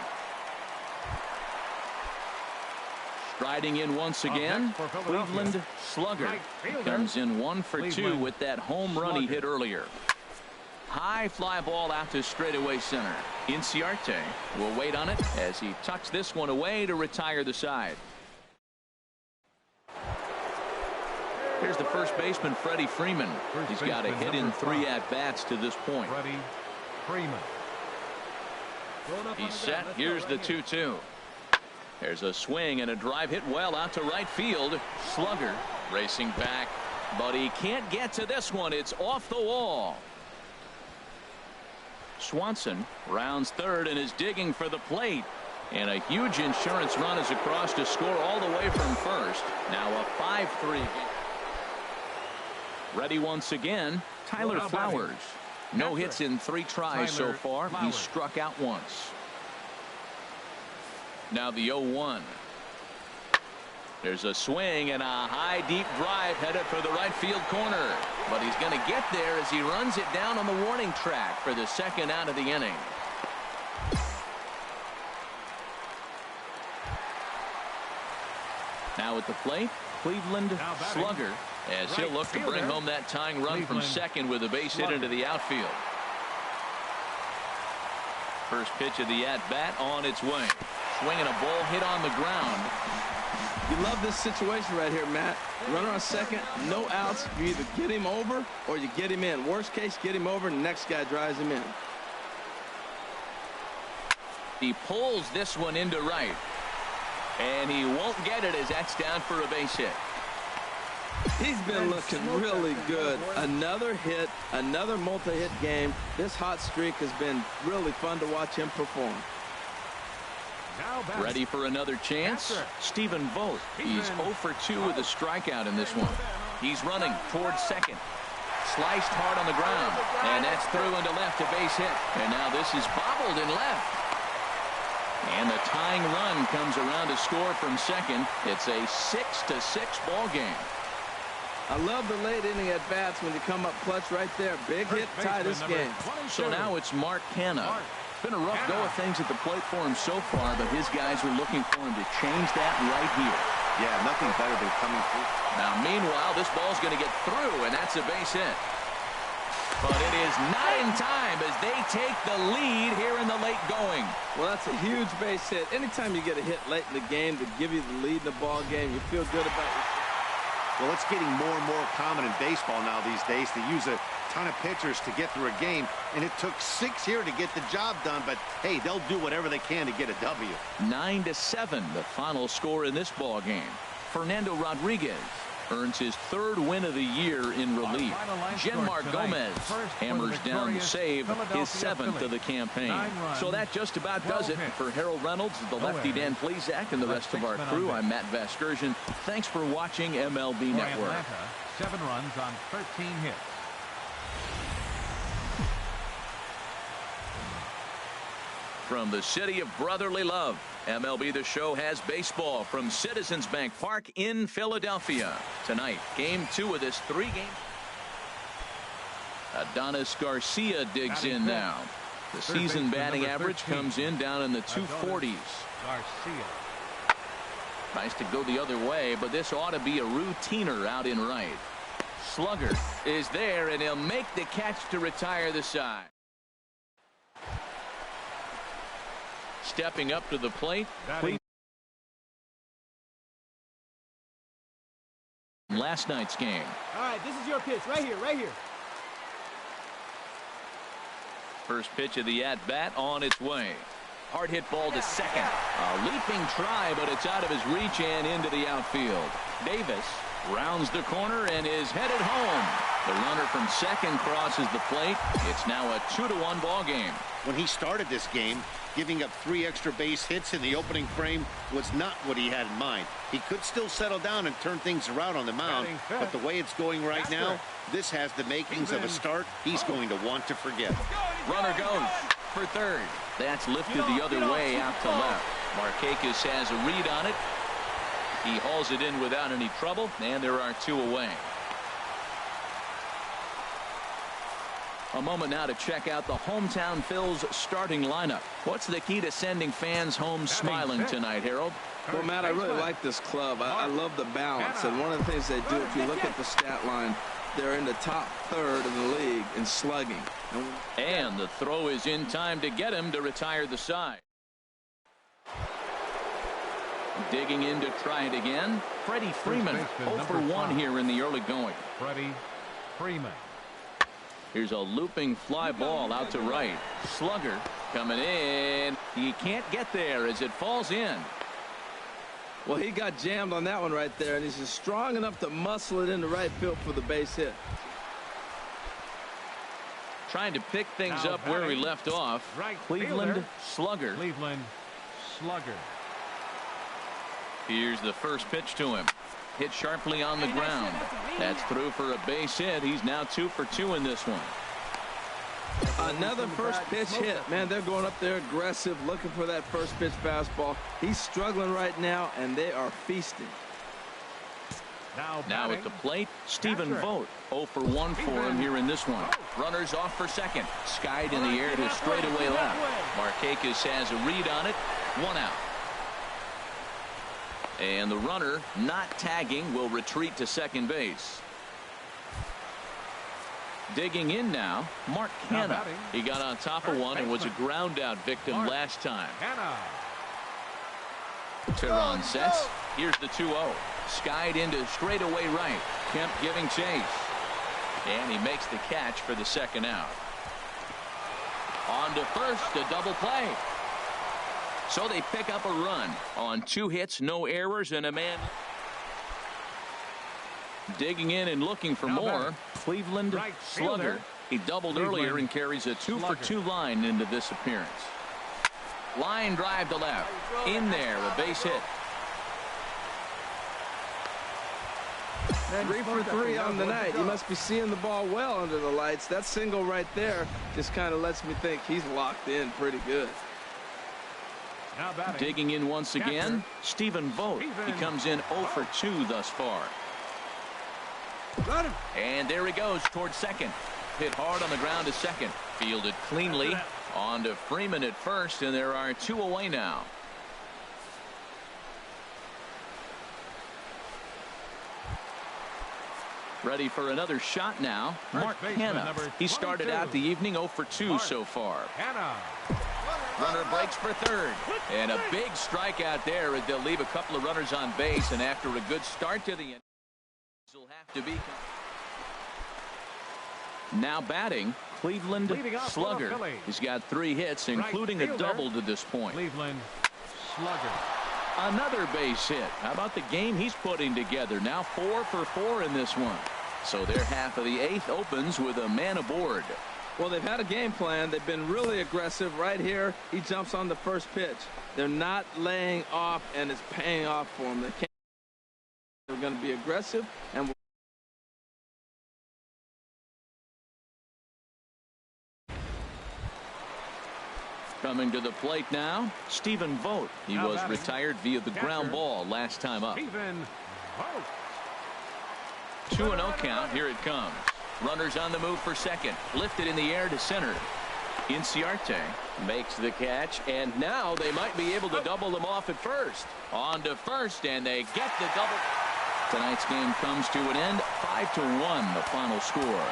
Striding in once again, Cleveland Slugger comes in 1 for 2 with that home run he hit earlier. High fly ball out to straightaway center. Inciarte will wait on it as he tucks this one away to retire the side. Here's the first baseman, Freddie Freeman. He's got a hit in 3 at-bats to this point. Freddie Freeman. He's set. Here's the 2-2. There's a swing and a drive hit well out to right field. Slugger racing back, but he can't get to this one. It's off the wall. Swanson rounds third and is digging for the plate. And a huge insurance run is across to score all the way from first. Now a 5-3 game. Ready once again, Tyler Flowers. No hits in 3 tries so far. He's struck out once. Now the 0-1. There's a swing and a high deep drive headed for the right field corner. But he's going to get there as he runs it down on the warning track for the second out of the inning. Now at the plate, Cleveland Slugger, as he'll look to bring home that tying run from second with a base hit into the outfield. First pitch of the at-bat on its way. Swinging a ball hit on the ground. You love this situation right here, Matt. Runner on second, no outs. You either get him over or you get him in. Worst case, get him over, and the next guy drives him in. He pulls this one into right. And he won't get it as that's down for a base hit. He's been looking really good. Another hit, another multi-hit game. This hot streak has been really fun to watch him perform. Ready for another chance? Stephen Vogt. He's 0 for 2 with a strikeout in this one. He's running towards second. Sliced hard on the ground. And that's through into left, a base hit. And now this is bobbled in left. And the tying run comes around to score from second. It's a 6-6 ball game. I love the late inning at bats when you come up clutch right there. Big hit, tie this game. So now it's Mark Canha. It's been a rough go of things at the plate for him so far, but his guys are looking for him to change that right here. Yeah, nothing better than coming through. Now, meanwhile, this ball's going to get through, and that's a base hit. But it is not in time as they take the lead here in the late going. Well, that's a huge base hit. Anytime you get a hit late in the game to give you the lead in the ball game, you feel good about it. Well, it's getting more and more common in baseball now these days to use a ton of pitchers to get through a game, and it took 6 here to get the job done, but hey, they'll do whatever they can to get a W. 9-7, the final score in this ball game. Fernando Rodriguez earns his 3rd win of the year in relief. Genmar Gomez hammers down the save, his 7th of the campaign. So that just about does it for Harold Reynolds, the lefty Dan Plesac, and the rest of our crew. I'm Matt Vasgersian. Thanks for watching MLB Network. 7 runs on 13 hits. From the city of brotherly love, MLB The Show has baseball from Citizens Bank Park in Philadelphia. Tonight, Game 2 of this 3-game. Adonis Garcia digs in now. The season batting average comes in down in the 240s. Garcia. Nice to go the other way, but this ought to be a routiner out in right. Slugger is there, and he'll make the catch to retire the side. Stepping up to the plate. Last night's game. All right, this is your pitch right here, right here. First pitch of the at-bat on its way. Hard hit ball to second. A leaping try, but it's out of his reach and into the outfield. Davis rounds the corner and is headed home. The runner from second crosses the plate. It's now a 2-1 ball game. When he started this game, giving up 3 extra base hits in the opening frame was not what he had in mind. He could still settle down and turn things around on the mound, but the way it's going right now, this has the makings of a start he's going to want to forget. Runner goes for third. That's lifted the other way out to left. Markakis has a read on it. He hauls it in without any trouble, and there are 2 away. A moment now to check out the hometown Phil's starting lineup. What's the key to sending fans home smiling tonight, Harold? Well, Matt, I really like this club. I love the balance. And one of the things they do, if you look at the stat line, they're in the top 3rd of the league in slugging. And the throw is in time to get him to retire the side. Digging in to try it again. Freddie Freeman, 0 for 1 here in the early going. Freddie Freeman. Here's a looping fly ball out to right. Slugger coming in. He can't get there as it falls in. Well, he got jammed on that one right there, and he's just strong enough to muscle it into right field for the base hit. Trying to pick things up where we left off. Right Cleveland fielder. Slugger. Cleveland Slugger. Here's the first pitch to him. Hit sharply on the ground. That's through for a base hit. He's now 2 for 2 in this one. Another first pitch hit. Man, they're going up there aggressive, looking for that first pitch fastball. He's struggling right now, and they are feasting. Now at the plate, Stephen Vogt. 0 for 1 for him here in this one. Runners off for second. Skied in the air to straightaway left. Markakis has a read on it. 1 out. And the runner, not tagging, will retreat to second base. Digging in now, Mark Canha. He got on top of one and was a ground out victim last time. Teheran sets. Here's the 2-0. Skied into straightaway right. Kemp giving chase. And he makes the catch for the second out. On to first, a double play. So they pick up a run on 2 hits, no errors, and a man. Digging in and looking for more. Cleveland Slugger. He doubled earlier and carries a 2 for 2 line into this appearance. Line drive to left. In there, a base hit. 3 for 3 on the night. He must be seeing the ball well under the lights. That single right there just kind of lets me think he's locked in pretty good. Digging in once again, Stephen Vogt. He comes in 0 for 2 thus far. And there he goes towards second. Hit hard on the ground to second. Fielded cleanly. On to Freeman at first, and there are 2 away now. Ready for another shot now. Mark Hanna. He started out the evening 0 for 2 so far. Runner breaks for third. And a big strikeout there as they'll leave a couple of runners on base. And after a good start to the end, will have to be. Now batting, Cleveland Slugger. He's got 3 hits, including a double to this point. Cleveland Slugger. Another base hit. How about the game he's putting together? Now 4 for 4 in this one. So their half of the 8th opens with a man aboard. Well, they've had a game plan. They've been really aggressive. Right here, he jumps on the first pitch. They're not laying off, and it's paying off for them. They're going to be aggressive, and coming to the plate now, Stephen Vogt. He was retired via the ground ball last time up. 2-0 count. Here it comes. Runners on the move for second. Lifted in the air to center. Inciarte makes the catch, and now they might be able to double them off at first. On to first, and they get the double. Tonight's game comes to an end. 5-1 the final score.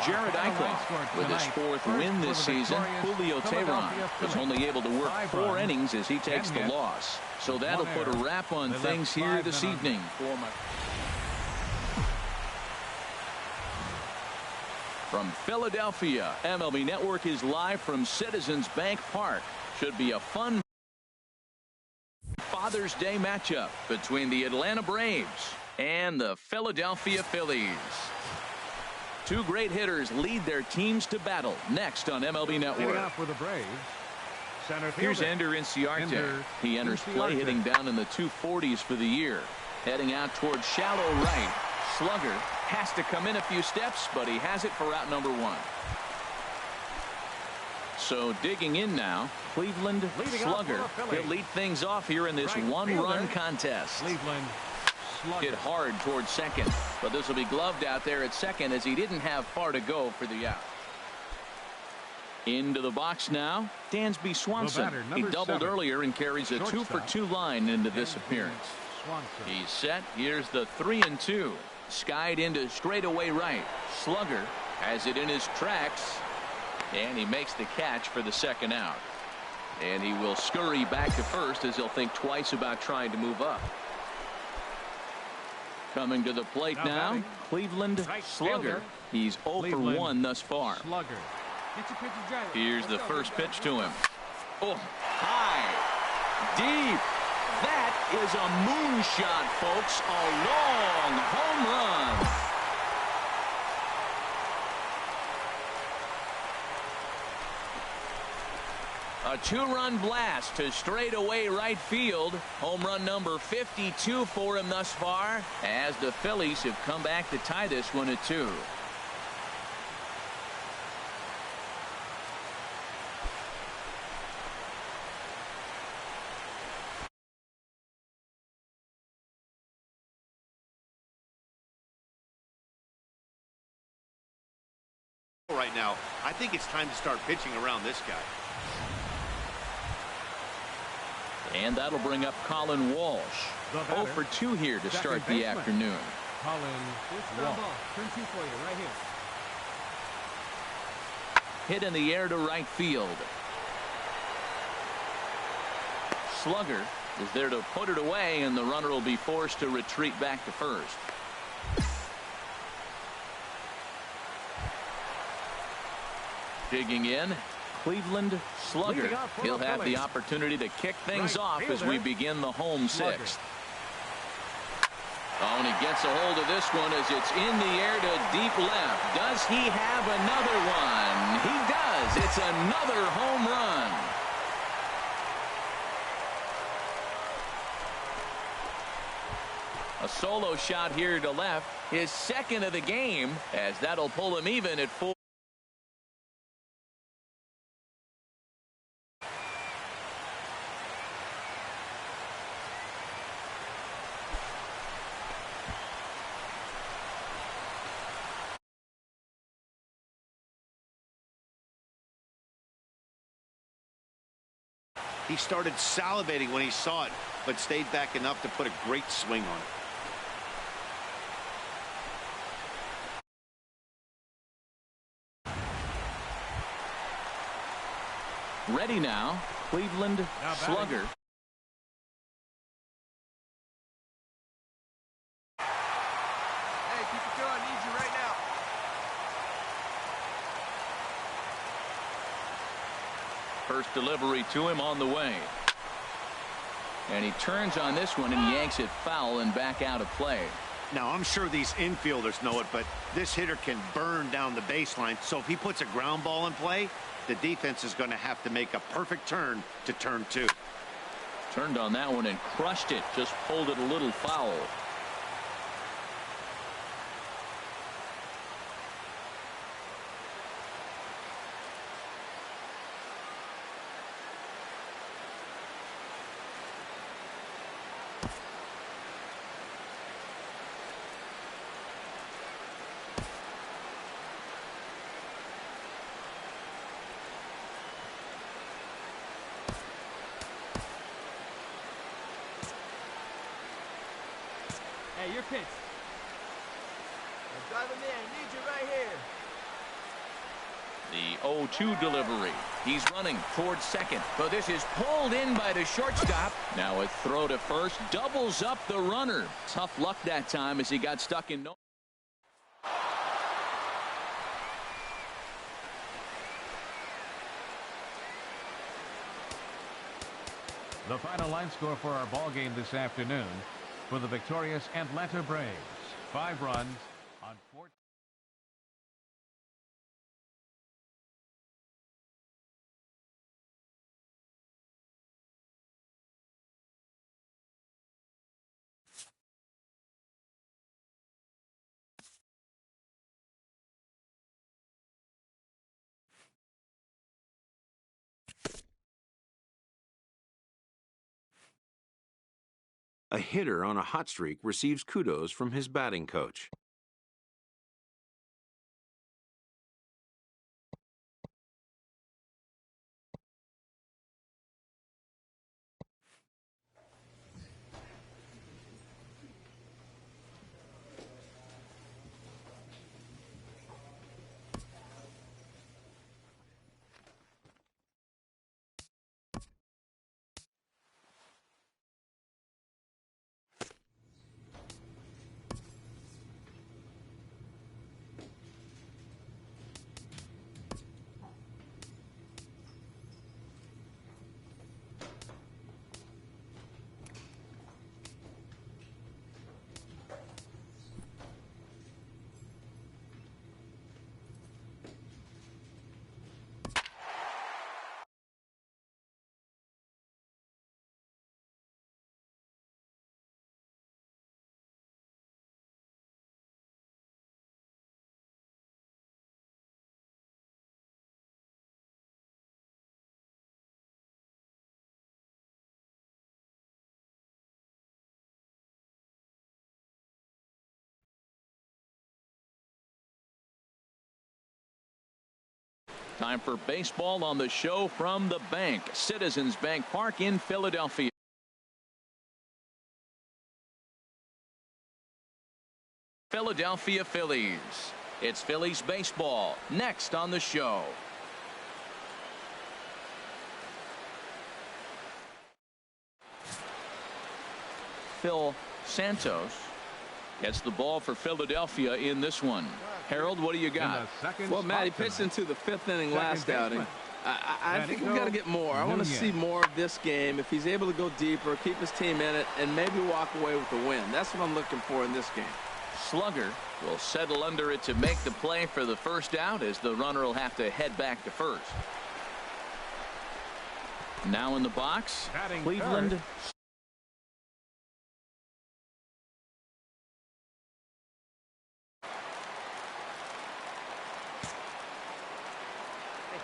Jared Eichhoff with his 4th win this season. Julio Teheran was only able to work 4 innings as he takes the loss. So that'll put a wrap on things here this evening. From Philadelphia, MLB Network is live from Citizens Bank Park. Should be a fun Father's Day matchup between the Atlanta Braves and the Philadelphia Phillies. 2 great hitters lead their teams to battle next on MLB Network. For the Braves, here's Ender Inciarte. He enters play hitting down in the 240s for the year. Heading out towards shallow right. Slugger has to come in a few steps, but he has it for out number 1. So digging in now, Cleveland Slugger. He'll lead things off here in this 1-run contest. Cleveland Slugger. Hit hard towards second, but this will be gloved out there at second as he didn't have far to go for the out. Into the box now, Dansby Swanson. He doubled earlier and carries a 2 for 2 line into this appearance. He's set. Here's the 3-2. Skied into straightaway right. Slugger has it in his tracks, and he makes the catch for the second out. And he will scurry back to first as he'll think twice about trying to move up. Coming to the plate now, Cleveland Slugger. He's 0 for 1 thus far. Here's the first pitch to him. Oh, high, deep. That is a moonshot, folks. A long home run. A 2-run blast to straightaway right field. Home run number 52 for him thus far, as the Phillies have come back to tie this one at 2. Right now, I think it's time to start pitching around this guy. And that'll bring up Colin Walsh. 0 for 2 here to start the afternoon. Colin Walsh. Hit in the air to right field. Slugger is there to put it away, and the runner will be forced to retreat back to first. Digging in, Cleveland Slugger. He'll have the opportunity to kick things off as we begin the home 6th. Oh, and he gets a hold of this one as it's in the air to deep left. Does he have another one? He does. It's another home run. A solo shot here to left. His second of the game, as that'll pull him even at 4. He started salivating when he saw it, but stayed back enough to put a great swing on it. Ready now, Cleveland slugger. Hey, keep it going. Need you right now. First delivery to him on the way. And he turns on this one and yanks it foul and back out of play. Now, I'm sure these infielders know it, but this hitter can burn down the baseline. So if he puts a ground ball in play, the defense is going to have to make a perfect turn to turn 2. Turned on that one and crushed it. Just pulled it a little foul. Hey, your pitch. I'm driving in. Need you right here. The 0-2 delivery. He's running towards second. But this is pulled in by the shortstop. Now a throw to first doubles up the runner. Tough luck that time as he got stuck in no. The final line score for our ball game this afternoon for the victorious Atlanta Braves. 5 runs on 4. A hitter on a hot streak receives kudos from his batting coach. Time for baseball on the show from the bank. Citizens Bank Park in Philadelphia. Philadelphia Phillies. It's Phillies baseball next on the show. Phil Santos gets the ball for Philadelphia in this one. Harold, what do you got? Well, Matt, he pitched into the 5th inning last outing. I think we've got to get more. I want to see more of this game. If he's able to go deeper, keep his team in it, and maybe walk away with the win. That's what I'm looking for in this game. Slugger will settle under it to make the play for the first out, as the runner will have to head back to first. Now in the box, Cleveland.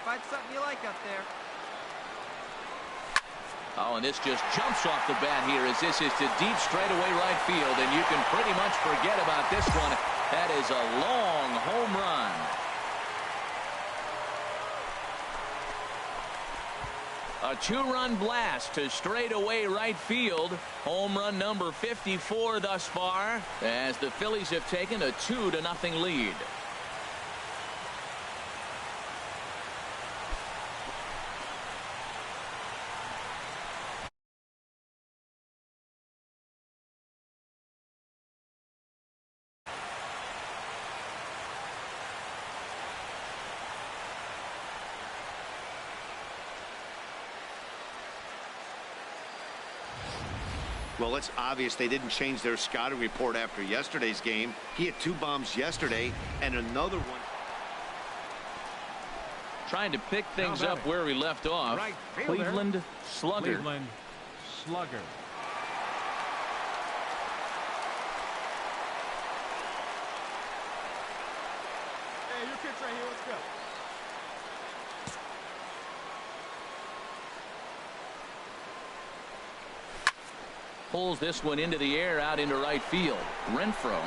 Find something you like up there. Oh, and this just jumps off the bat here as this is to deep straightaway right field, and you can pretty much forget about this one. That is a long home run. A two-run blast to straightaway right field. Home run number 54 thus far, as the Phillies have taken a 2-0 lead. Well, it's obvious they didn't change their scouting report after yesterday's game. He had 2 bombs yesterday and another one. Trying to pick things up where we left off. Right Cleveland Slugger. Cleveland Slugger. Hey, your pitch right here. Let's go. Pulls this one into the air out into right field. Renfroe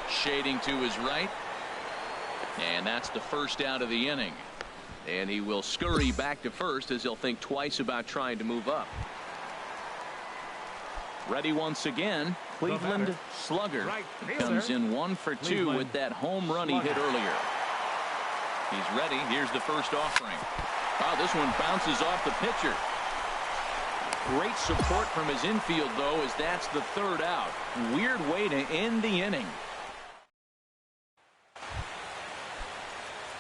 shading to his right. And that's the first out of the inning. And he will scurry back to first as he'll think twice about trying to move up. Ready once again. Cleveland Slugger comes in 1 for 2 with that home run he hit earlier. He's ready. Here's the first offering. Oh, this one bounces off the pitcher. Great support from his infield, though, as that's the third out. Weird way to end the inning.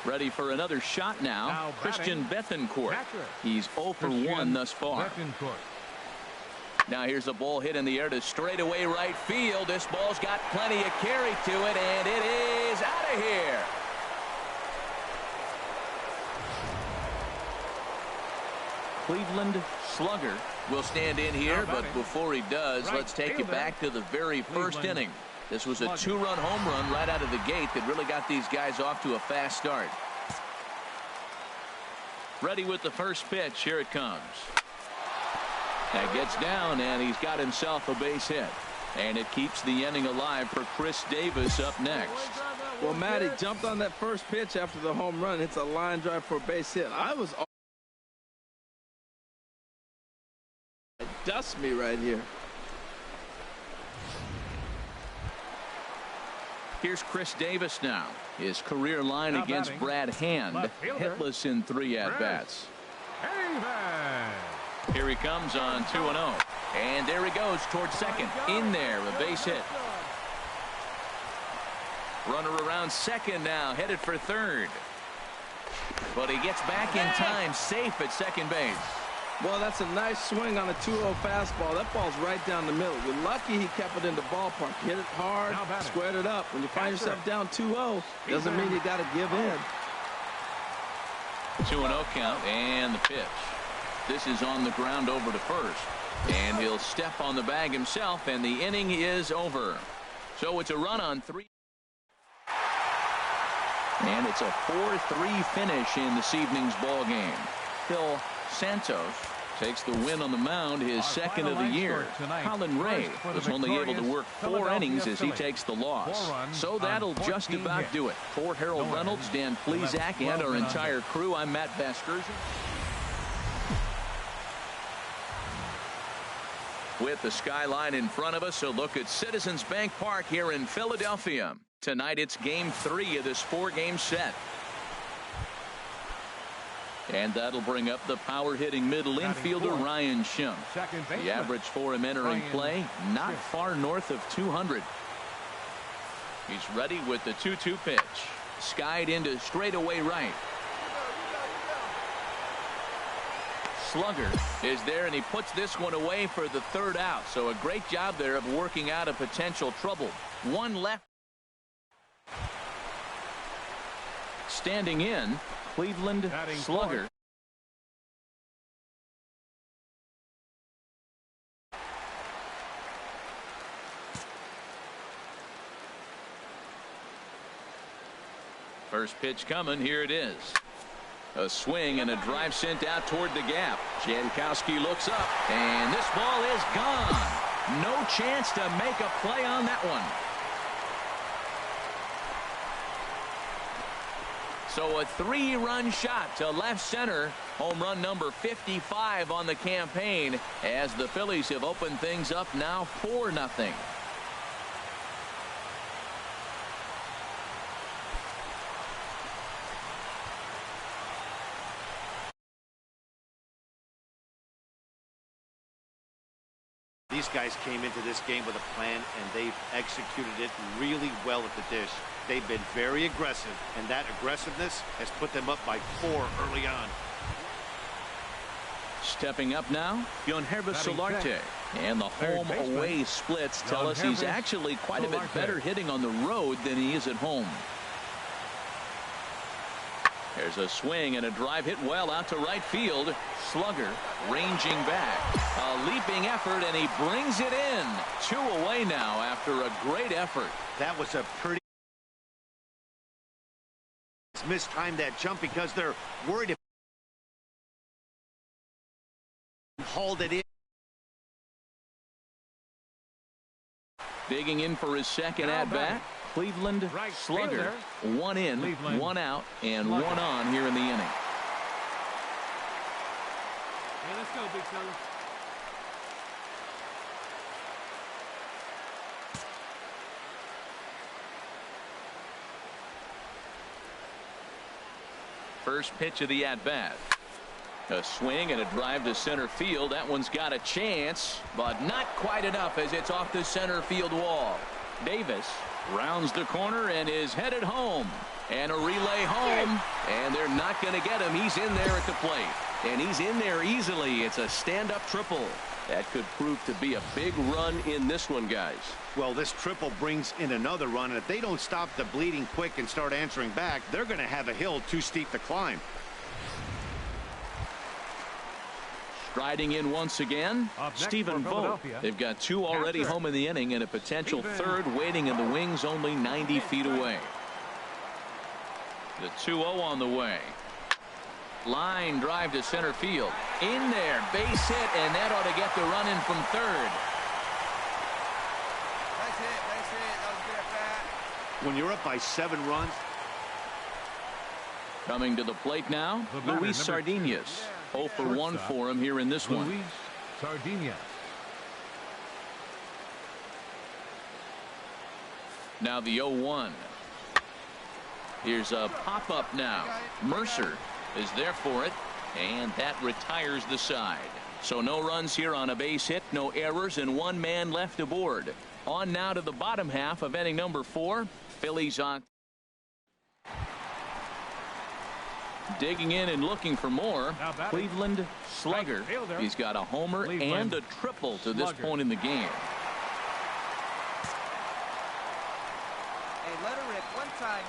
Ready for another shot now. Christian Bethancourt. He's 0 for 1 thus far. Now here's a ball hit in the air to straightaway right field. This ball's got plenty of carry to it, and it is out of here. Cleveland Slugger will stand in here, but before he does, let's take it back to the very first inning. This was a 2-run home run right out of the gate that really got these guys off to a fast start. Ready with the first pitch. Here it comes. That gets down, and he's got himself a base hit. And it keeps the inning alive for Chris Davis up next. Well, Matt, he jumped on that first pitch after the home run. It's a line drive for a base hit. I was... Dust me right here. Here's Chris Davis now. His career line against Brad Hand, hitless in 3 at-bats. Here he comes on 2-0. And there he goes towards second. In there, a base hit. Runner around second now, headed for third. But he gets back in time, safe at second base. Well, that's a nice swing on a 2-0 fastball. That ball's right down the middle. You're lucky he kept it in the ballpark. Hit it hard, squared it up. When you find yourself down 2-0, doesn't mean you got to give in. 2-0 count, and the pitch. This is on the ground over to first. And he'll step on the bag himself, and the inning is over. So it's a run on 3. And it's a 4-3 finish in this evening's ball game. Phil Santos takes the win on the mound, his second of the year. Colin Ray was only able to work 4 innings as he takes the loss. So that'll just about do it. For Harold Reynolds, Dan Plesac, and our entire crew, I'm Matt Vasgersian. With the skyline in front of us, a look at Citizens Bank Park here in Philadelphia. Tonight it's Game 3 of this 4-game set. And that'll bring up the power-hitting middle infielder, Ryan Schimpf. The average for him entering play, not far north of 200. He's ready with the 2-2 pitch. Skied into straightaway right. Slugger is there, and he puts this one away for the third out. So a great job there of working out a potential trouble. One left. Standing in, Cleveland Slugger. First pitch coming. Here it is. A swing and a drive sent out toward the gap. Jankowski looks up, and this ball is gone. No chance to make a play on that one. So a 3-run shot to left center. Home run number 55 on the campaign as the Phillies have opened things up now 4-0. These guys came into this game with a plan, and they've executed it really well at the dish. They've been very aggressive, and that aggressiveness has put them up by 4 early on. Stepping up now, Yohannes Solarte. And the home-away splits tell us he's actually quite a bit better hitting on the road than he is at home. There's a swing and a drive hit well out to right field. Slugger ranging back. A leaping effort, and he brings it in. 2 away now after a great effort. That was a pretty mistimed that jump because they're worried if hauled it in. Digging in for his second at-bat. Cleveland slugger. 1 in, 1 out, and 1 on here in the inning. Hey, let's go, big fella. First pitch of the at-bat. A swing and a drive to center field. That one's got a chance, but not quite enough as it's off the center field wall. Davis rounds the corner and is headed home. And a relay home, and they're not going to get him. He's in there at the plate, and he's in there easily. It's a stand-up triple. That could prove to be a big run in this one, guys. Well, this triple brings in another run, and if they don't stop the bleeding quick and start answering back, they're going to have a hill too steep to climb. Striding in once again, Stephen Vogt. They've got 2 already home in the inning and a potential 3rd waiting in the wings only 90 feet away. The 2-0 on the way. Line drive to center field. In there, base hit, and that ought to get the run in from 3rd. Nice hit, nice hit. That was good at bat. When you're up by 7 runs. Coming to the plate now, Luis Sardinas. 0 for 1 for him here in this one. Luis Sardinas. Now the 0-1. Here's a pop-up now. Mercer is there for it, and that retires the side. So no runs here on a base hit, no errors, and 1 man left aboard. On now to the bottom half of inning number 4. Phillies on. Digging in and looking for more. Cleveland slugger. He's got a homer and a triple to this point in the game. Hey, let her rip 1 time.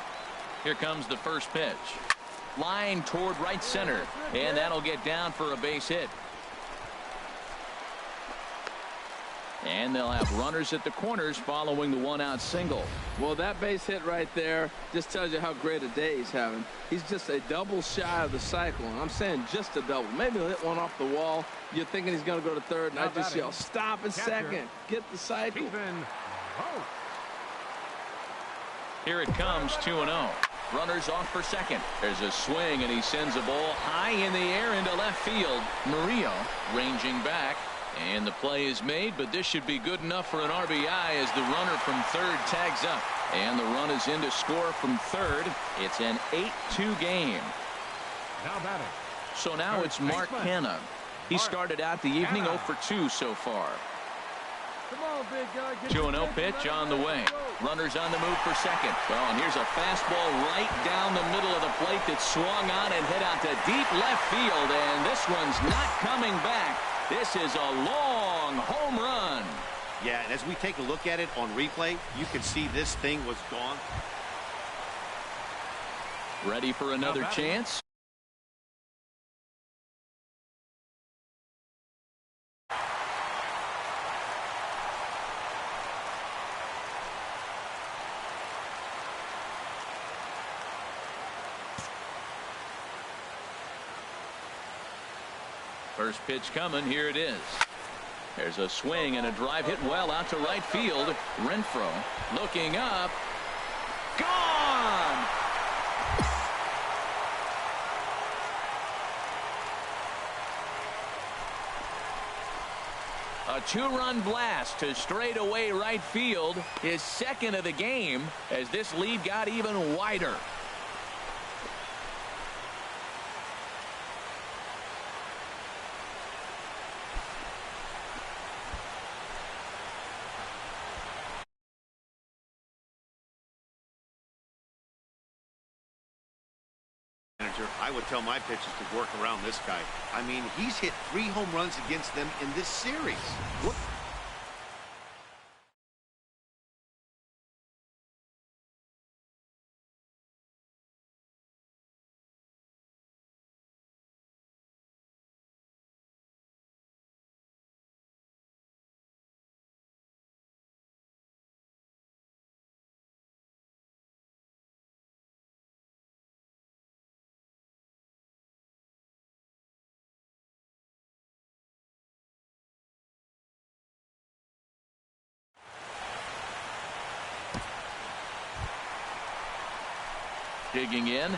Here comes the first pitch. Line toward right center, and that'll get down for a base hit. And they'll have runners at the corners following the 1-out single. Well, that base hit right there just tells you how great a day he's having. He's just a double shy of the cycle. And I'm saying just a double. Maybe he'll hit one off the wall. You're thinking he's going to go to 3rd, and I just yell, stop at 2nd. Get the cycle. Here it comes, 2-0. Runners off for 2nd. There's a swing, and he sends a ball high in the air into left field. Murillo ranging back. And the play is made, but this should be good enough for an RBI as the runner from 3rd tags up. And the run is in to score from 3rd. It's an 8-2 game. Now batting. So now it's Mark Hanna. He started out the evening 0 for 2 so far. Come on, big guy. 2-0 pitch on the way. Runners on the move for 2nd. Well, and here's a fastball right down the middle of the plate that swung on and hit out to deep left field. And this one's not coming back. This is a long home run. Yeah, and as we take a look at it on replay, you can see this thing was gone. Ready for another chance? First pitch coming. Here it is. There's a swing and a drive hit well out to right field. Renfroe looking up. Gone! two-run blast to straightaway right field, his second of the game, as this lead got even wider. I would tell my pitchers to work around this guy. I mean, he's hit 3 home runs against them in this series. Look. Digging in,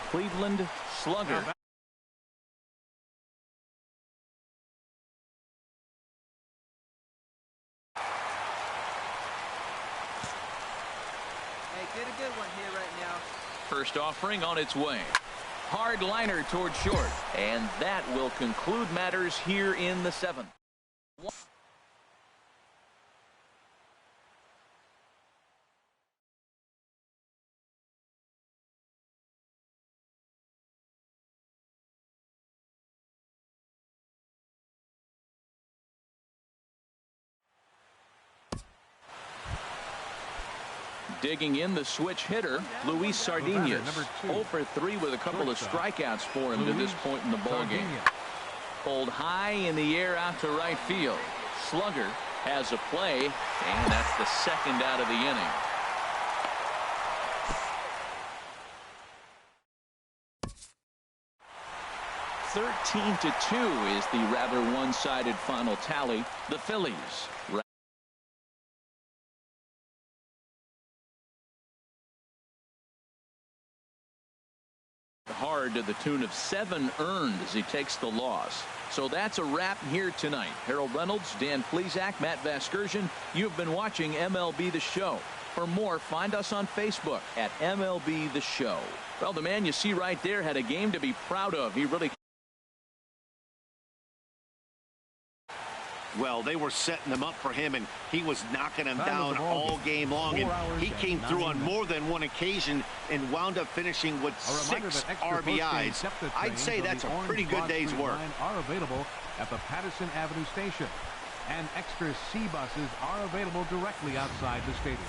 Cleveland slugger. Hey, get a good one here right now. First offering on its way. Hard liner toward short. And that will conclude matters here in the 7th. Digging in, the switch hitter, Luis Sardinas. 0 for 3 with a couple of strikeouts for him to this point in the ballgame. Pulled high in the air out to right field. Slugger has a play, and that's the second out of the inning. (13-2) is the rather one-sided final tally. The Phillies hard to the tune of 7 earned as he takes the loss. So that's a wrap here tonight. Harold Reynolds, Dan Plesac, Matt Vasgersian, you've been watching MLB The Show. For more, find us on Facebook at MLB The Show. Well, the man you see right there had a game to be proud of. He really... Well, they were setting them up for him, and he was knocking them down all game long. And he came through on more than one occasion and wound up finishing with 6 RBIs. I'd say that's a pretty good day's work. Are available at the Patterson Avenue station, and extra C buses are available directly outside the stadium.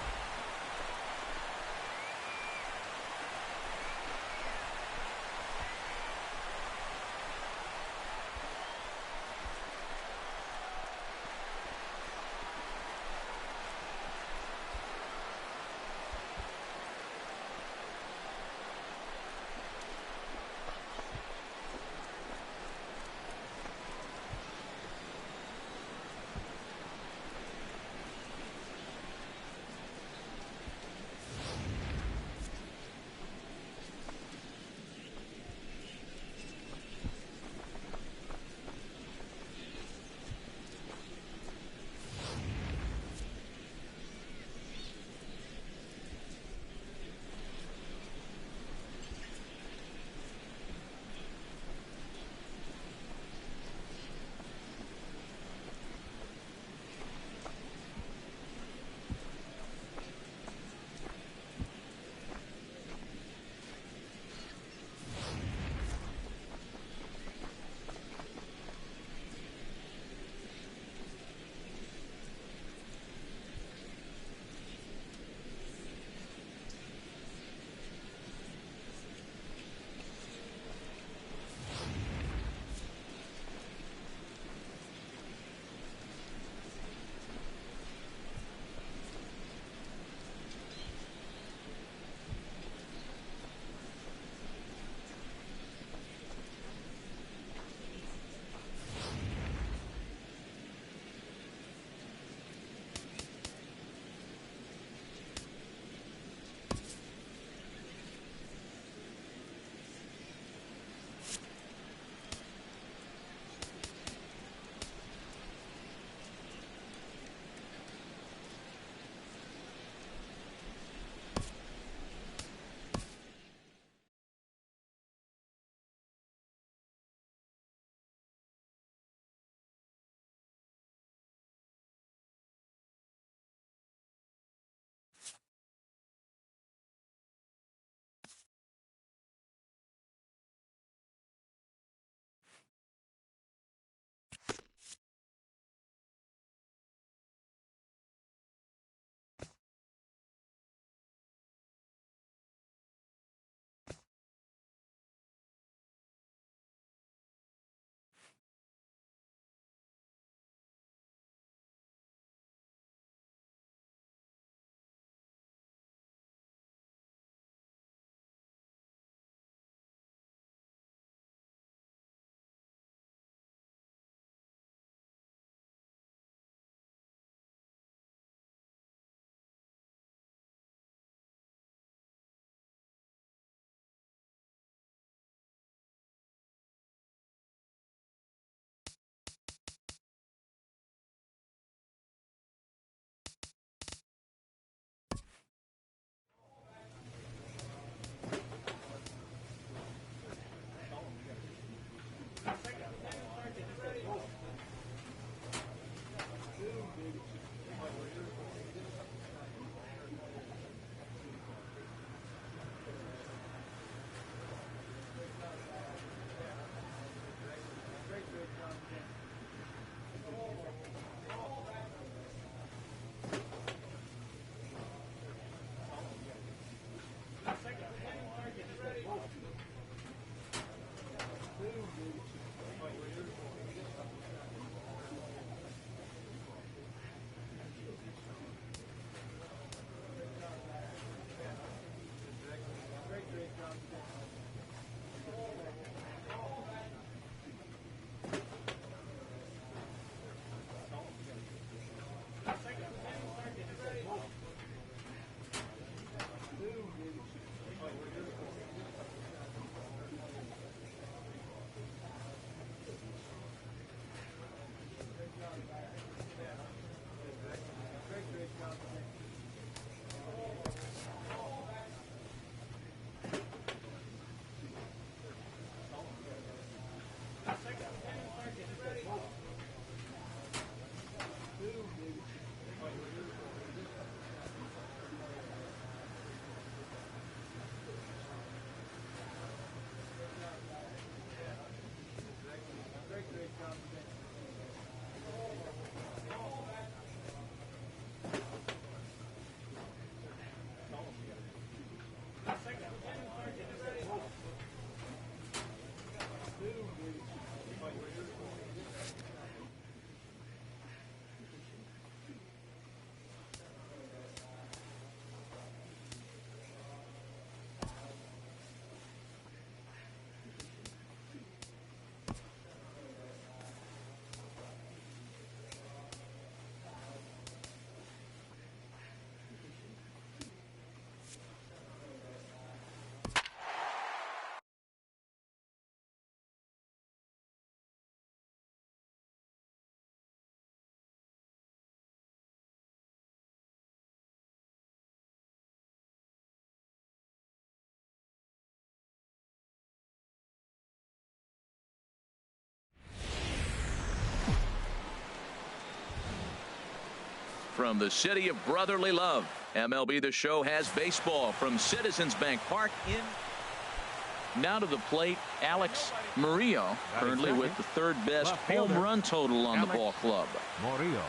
from the city of brotherly love. MLB The Show has baseball from Citizens Bank Park in. Now to the plate, Alex Murillo, currently with the third best home run total on the ball club. Murillo.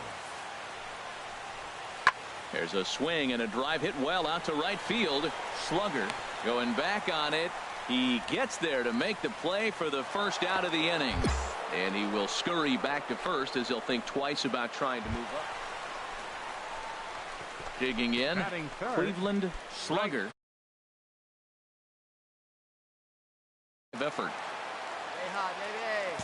There's a swing and a drive hit well out to right field. Slugger going back on it. He gets there to make the play for the first out of the inning. And he will scurry back to first as he'll think twice about trying to move up. Digging in, Cleveland slugger. Effort. Stay hot, baby.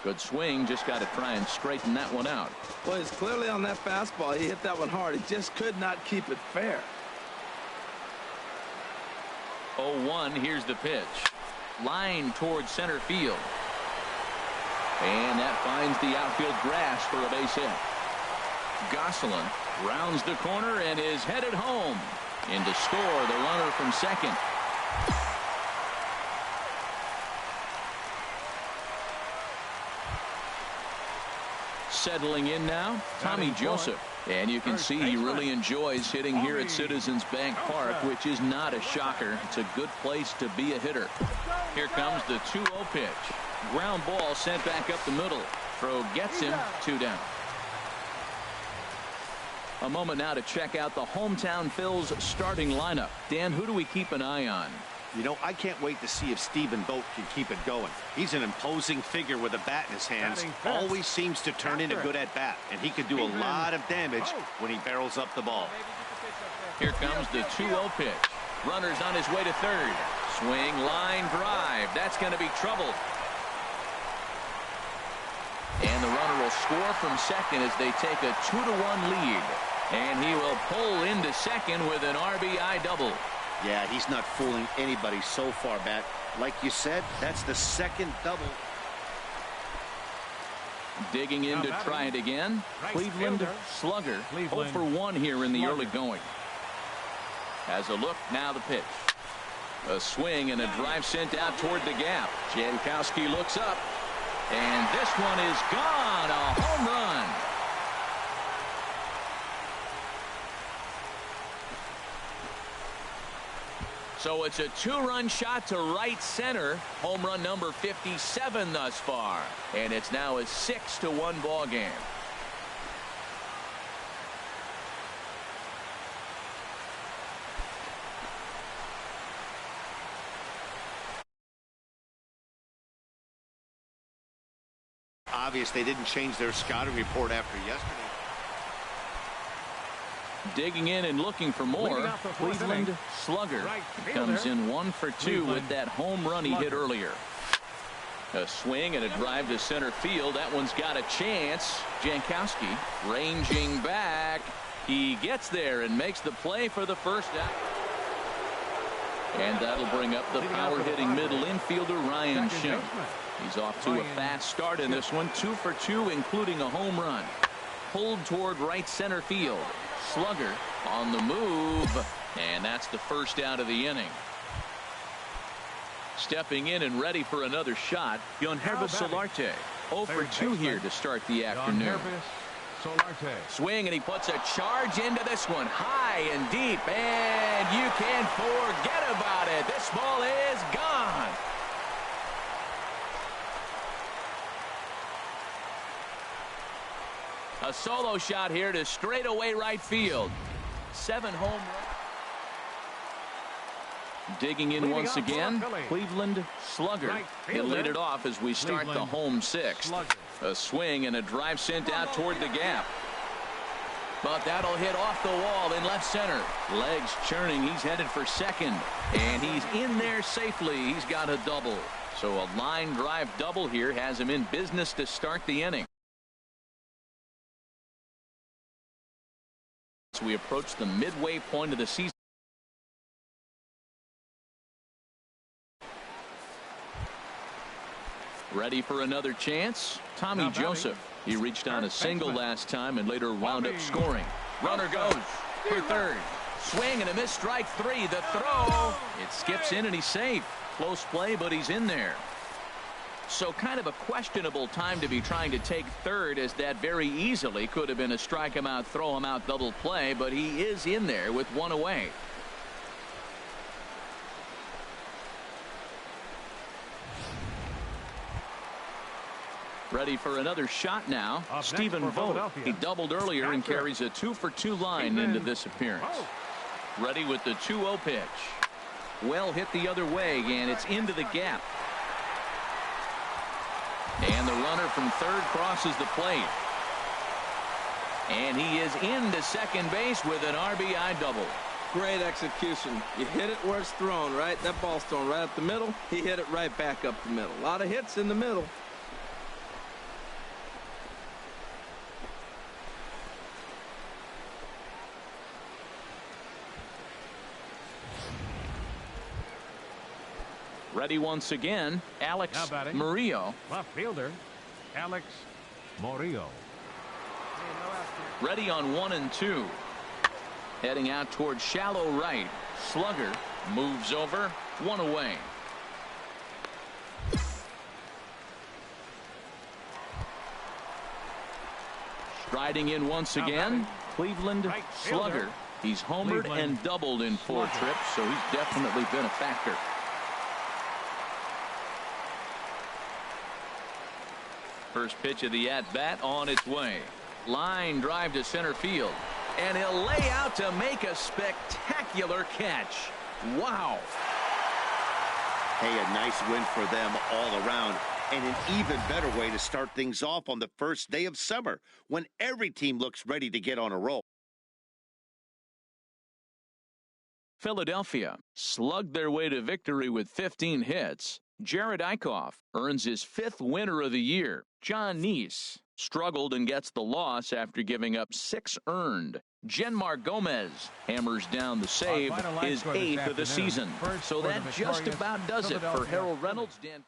Good swing, just got to try and straighten that one out. Well, he's clearly on that fastball. He hit that one hard. He just could not keep it fair. 0-1, here's the pitch. Line towards center field. And that finds the outfield grass for a base hit. Gosselin rounds the corner and is headed home. In to score the runner from second. Settling in now, Tommy Joseph. And you can see he really enjoys hitting here at Citizens Bank Park, which is not a shocker. It's a good place to be a hitter. Here comes the 2-0 pitch. Ground ball sent back up the middle. Throw gets him, 2 down. A moment now to check out the hometown Phils starting lineup. Dan, who do we keep an eye on? You know, I can't wait to see if Stephen Vogt can keep it going. He's an imposing figure with a bat in his hands. Always seems to turn in a good at-bat, and he could do a lot of damage when he barrels up the ball. Here comes the 2-0 pitch. Runner's on his way to third. Swing, line, drive. That's going to be trouble. And the runner will score from second as they take a 2-1 lead. And he will pull into second with an RBI double. Yeah, he's not fooling anybody so far, Bat. Like you said, that's the second double. Digging in to try it again. Cleveland slugger. 0 for 1 here in the early going. Has a look, now the pitch. A swing and a drive sent out toward the gap. Jankowski looks up. And this one is gone. A home run. So it's a 2-run shot to right center. Home run number 57 thus far. And it's now a 6-1 ball game. Obvious they didn't change their scouting report after yesterday. Digging in and looking for more. Cleveland slugger comes in 1 for 2 with that home run he hit earlier. A swing and a drive to center field. That one's got a chance. Jankowski ranging back. He gets there and makes the play for the first out. And that'll bring up the power hitting middle infielder Ryan Schimm. He's off to a fast start in this one. 2 for 2, including a home run. Pulled toward right center field. Slugger on the move, and that's the first out of the inning. Stepping in and ready for another shot, Yonhervis Solarte. 0 for 2 here to start the afternoon. Swing, and he puts a charge into this one, high and deep, and you can't forget about it. This ball is gone. A solo shot here to straightaway right field. 7 home runs. Digging in once again, Cleveland slugger. He'll lead it off as we start the home 6th. A swing and a drive sent out toward the gap. But that'll hit off the wall in left center. Legs churning. He's headed for second. And he's in there safely. He's got a double. So a line drive double here has him in business to start the inning. As we approach the midway point of the season. Ready for another chance? Tommy Joseph. He reached on a single last time and later wound up scoring. Runner goes for third. Swing and a miss, strike 3. The throw. It skips in and he's safe. Close play, but he's in there. So kind of a questionable time to be trying to take third, as that very easily could have been a strike him out, throw him out double play, but he is in there with one away. Ready for another shot now. Stephen Vogt. He doubled earlier and carries a 2-for-2 line into this appearance. Ready with the 2-0 pitch. Well hit the other way, and it's into the gap. And the runner from third crosses the plate. And he is into second base with an RBI double. Great execution. You hit it where it's thrown, right? That ball's thrown right up the middle. He hit it right back up the middle. A lot of hits in the middle. Ready once again, Alex Murillo. Left fielder, Alex Murillo. Ready on 1 and 2. Heading out towards shallow right. Slugger moves over, 1 away. Striding in once again, Cleveland Slugger. He's homered and doubled in 4 trips, so he's definitely been a factor. First pitch of the at-bat on its way. Line drive to center field. And he'll lay out to make a spectacular catch. Wow. Hey, a nice win for them all around. And an even better way to start things off on the first day of summer, when every team looks ready to get on a roll. Philadelphia slugged their way to victory with 15 hits. Jared Eichhoff earns his 5th winner of the year. John Neese struggled and gets the loss after giving up 6 earned. Jenmar Gomez hammers down the save, his 8th of the season. So that just about does it for Harold Reynolds. Dan